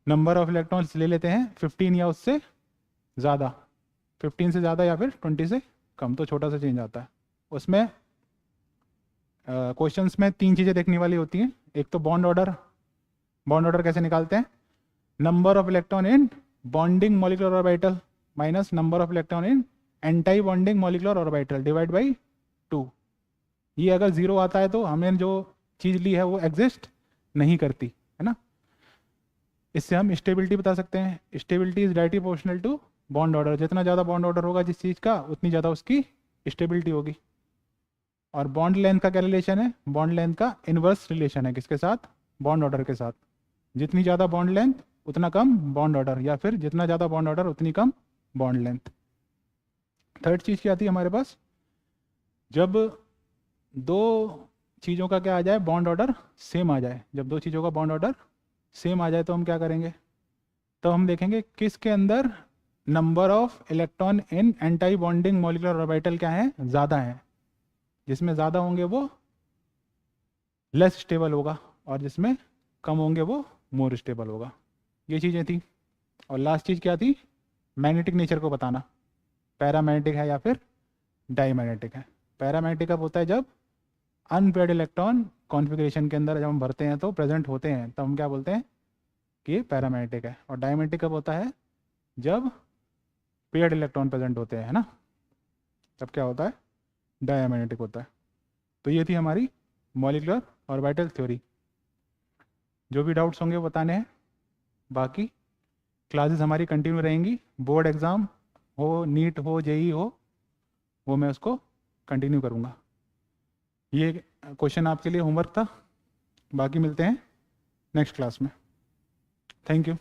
A: नंबर ऑफ इलेक्ट्रॉन्स ले लेते हैं 15 या उससे ज़्यादा, 15 से ज़्यादा या फिर 20 से कम, तो छोटा सा चेंज आता है उसमें। क्वेश्चंस में तीन चीज़ें देखने वाली होती हैं। एक तो बॉन्ड ऑर्डर। बॉन्ड ऑर्डर कैसे निकालते हैं? Number of electron in bonding molecular orbital minus number of electron in anti bonding molecular orbital divide by 2। ये अगर जीरो आता है तो हमने जो चीज़ ली है वो एग्जिस्ट नहीं करती, है ना। इससे हम स्टेबिलिटी बता सकते हैं। Stability is directly proportional to bond order. जितना ज़्यादा बॉन्ड ऑर्डर होगा जिस चीज़ का, उतनी ज़्यादा उसकी स्टेबिलिटी होगी। और बॉन्ड लेंथ का क्या रिलेशन है? बॉन्ड लेंथ का इनवर्स रिलेशन है किसके साथ? बॉन्ड ऑर्डर के साथ। जितनी ज़्यादा बॉन्ड लेंथ उतना कम बॉन्ड ऑर्डर, या फिर जितना ज़्यादा बॉन्ड ऑर्डर उतनी कम बॉन्ड लेंथ। थर्ड चीज़ क्या आती है हमारे पास? जब दो चीज़ों का क्या आ जाए? बॉन्ड ऑर्डर सेम आ जाए। जब दो चीज़ों का बॉन्ड ऑर्डर सेम आ जाए तो हम क्या करेंगे? तो हम देखेंगे किसके अंदर number of electron in anti bonding molecular orbital क्या है? ज़्यादा है। जिसमें ज़्यादा होंगे वो लेस स्टेबल होगा, और जिसमें कम होंगे वो मोर स्टेबल होगा। ये चीज़ें थी। और लास्ट चीज़ क्या थी? मैग्नेटिक नेचर को बताना, पैरामैग्नेटिक है या फिर डाईमैग्नेटिक है। पैरामैग्नेटिक कब होता है? जब अनपेयर्ड इलेक्ट्रॉन कॉन्फ़िगरेशन के अंदर जब हम भरते हैं तो प्रेजेंट होते हैं, तब हम क्या बोलते हैं कि ये पैरामैग्नेटिक है। और डाईमैग्नेटिक कब होता है? जब पेयर्ड इलेक्ट्रॉन प्रेजेंट होते हैं, है ना, तब क्या होता है? डायमैग्नेटिक होता है। तो ये थी हमारी मॉलिक्यूलर ऑर्बिटल थ्योरी। जो भी डाउट्स होंगे वो बताने हैं। बाकी क्लासेस हमारी कंटिन्यू रहेंगी। बोर्ड एग्ज़ाम हो, नीट हो, जेई हो, वो मैं उसको कंटिन्यू करूँगा। ये क्वेश्चन आपके लिए होमवर्क था। बाकी मिलते हैं नेक्स्ट क्लास में। Thank you.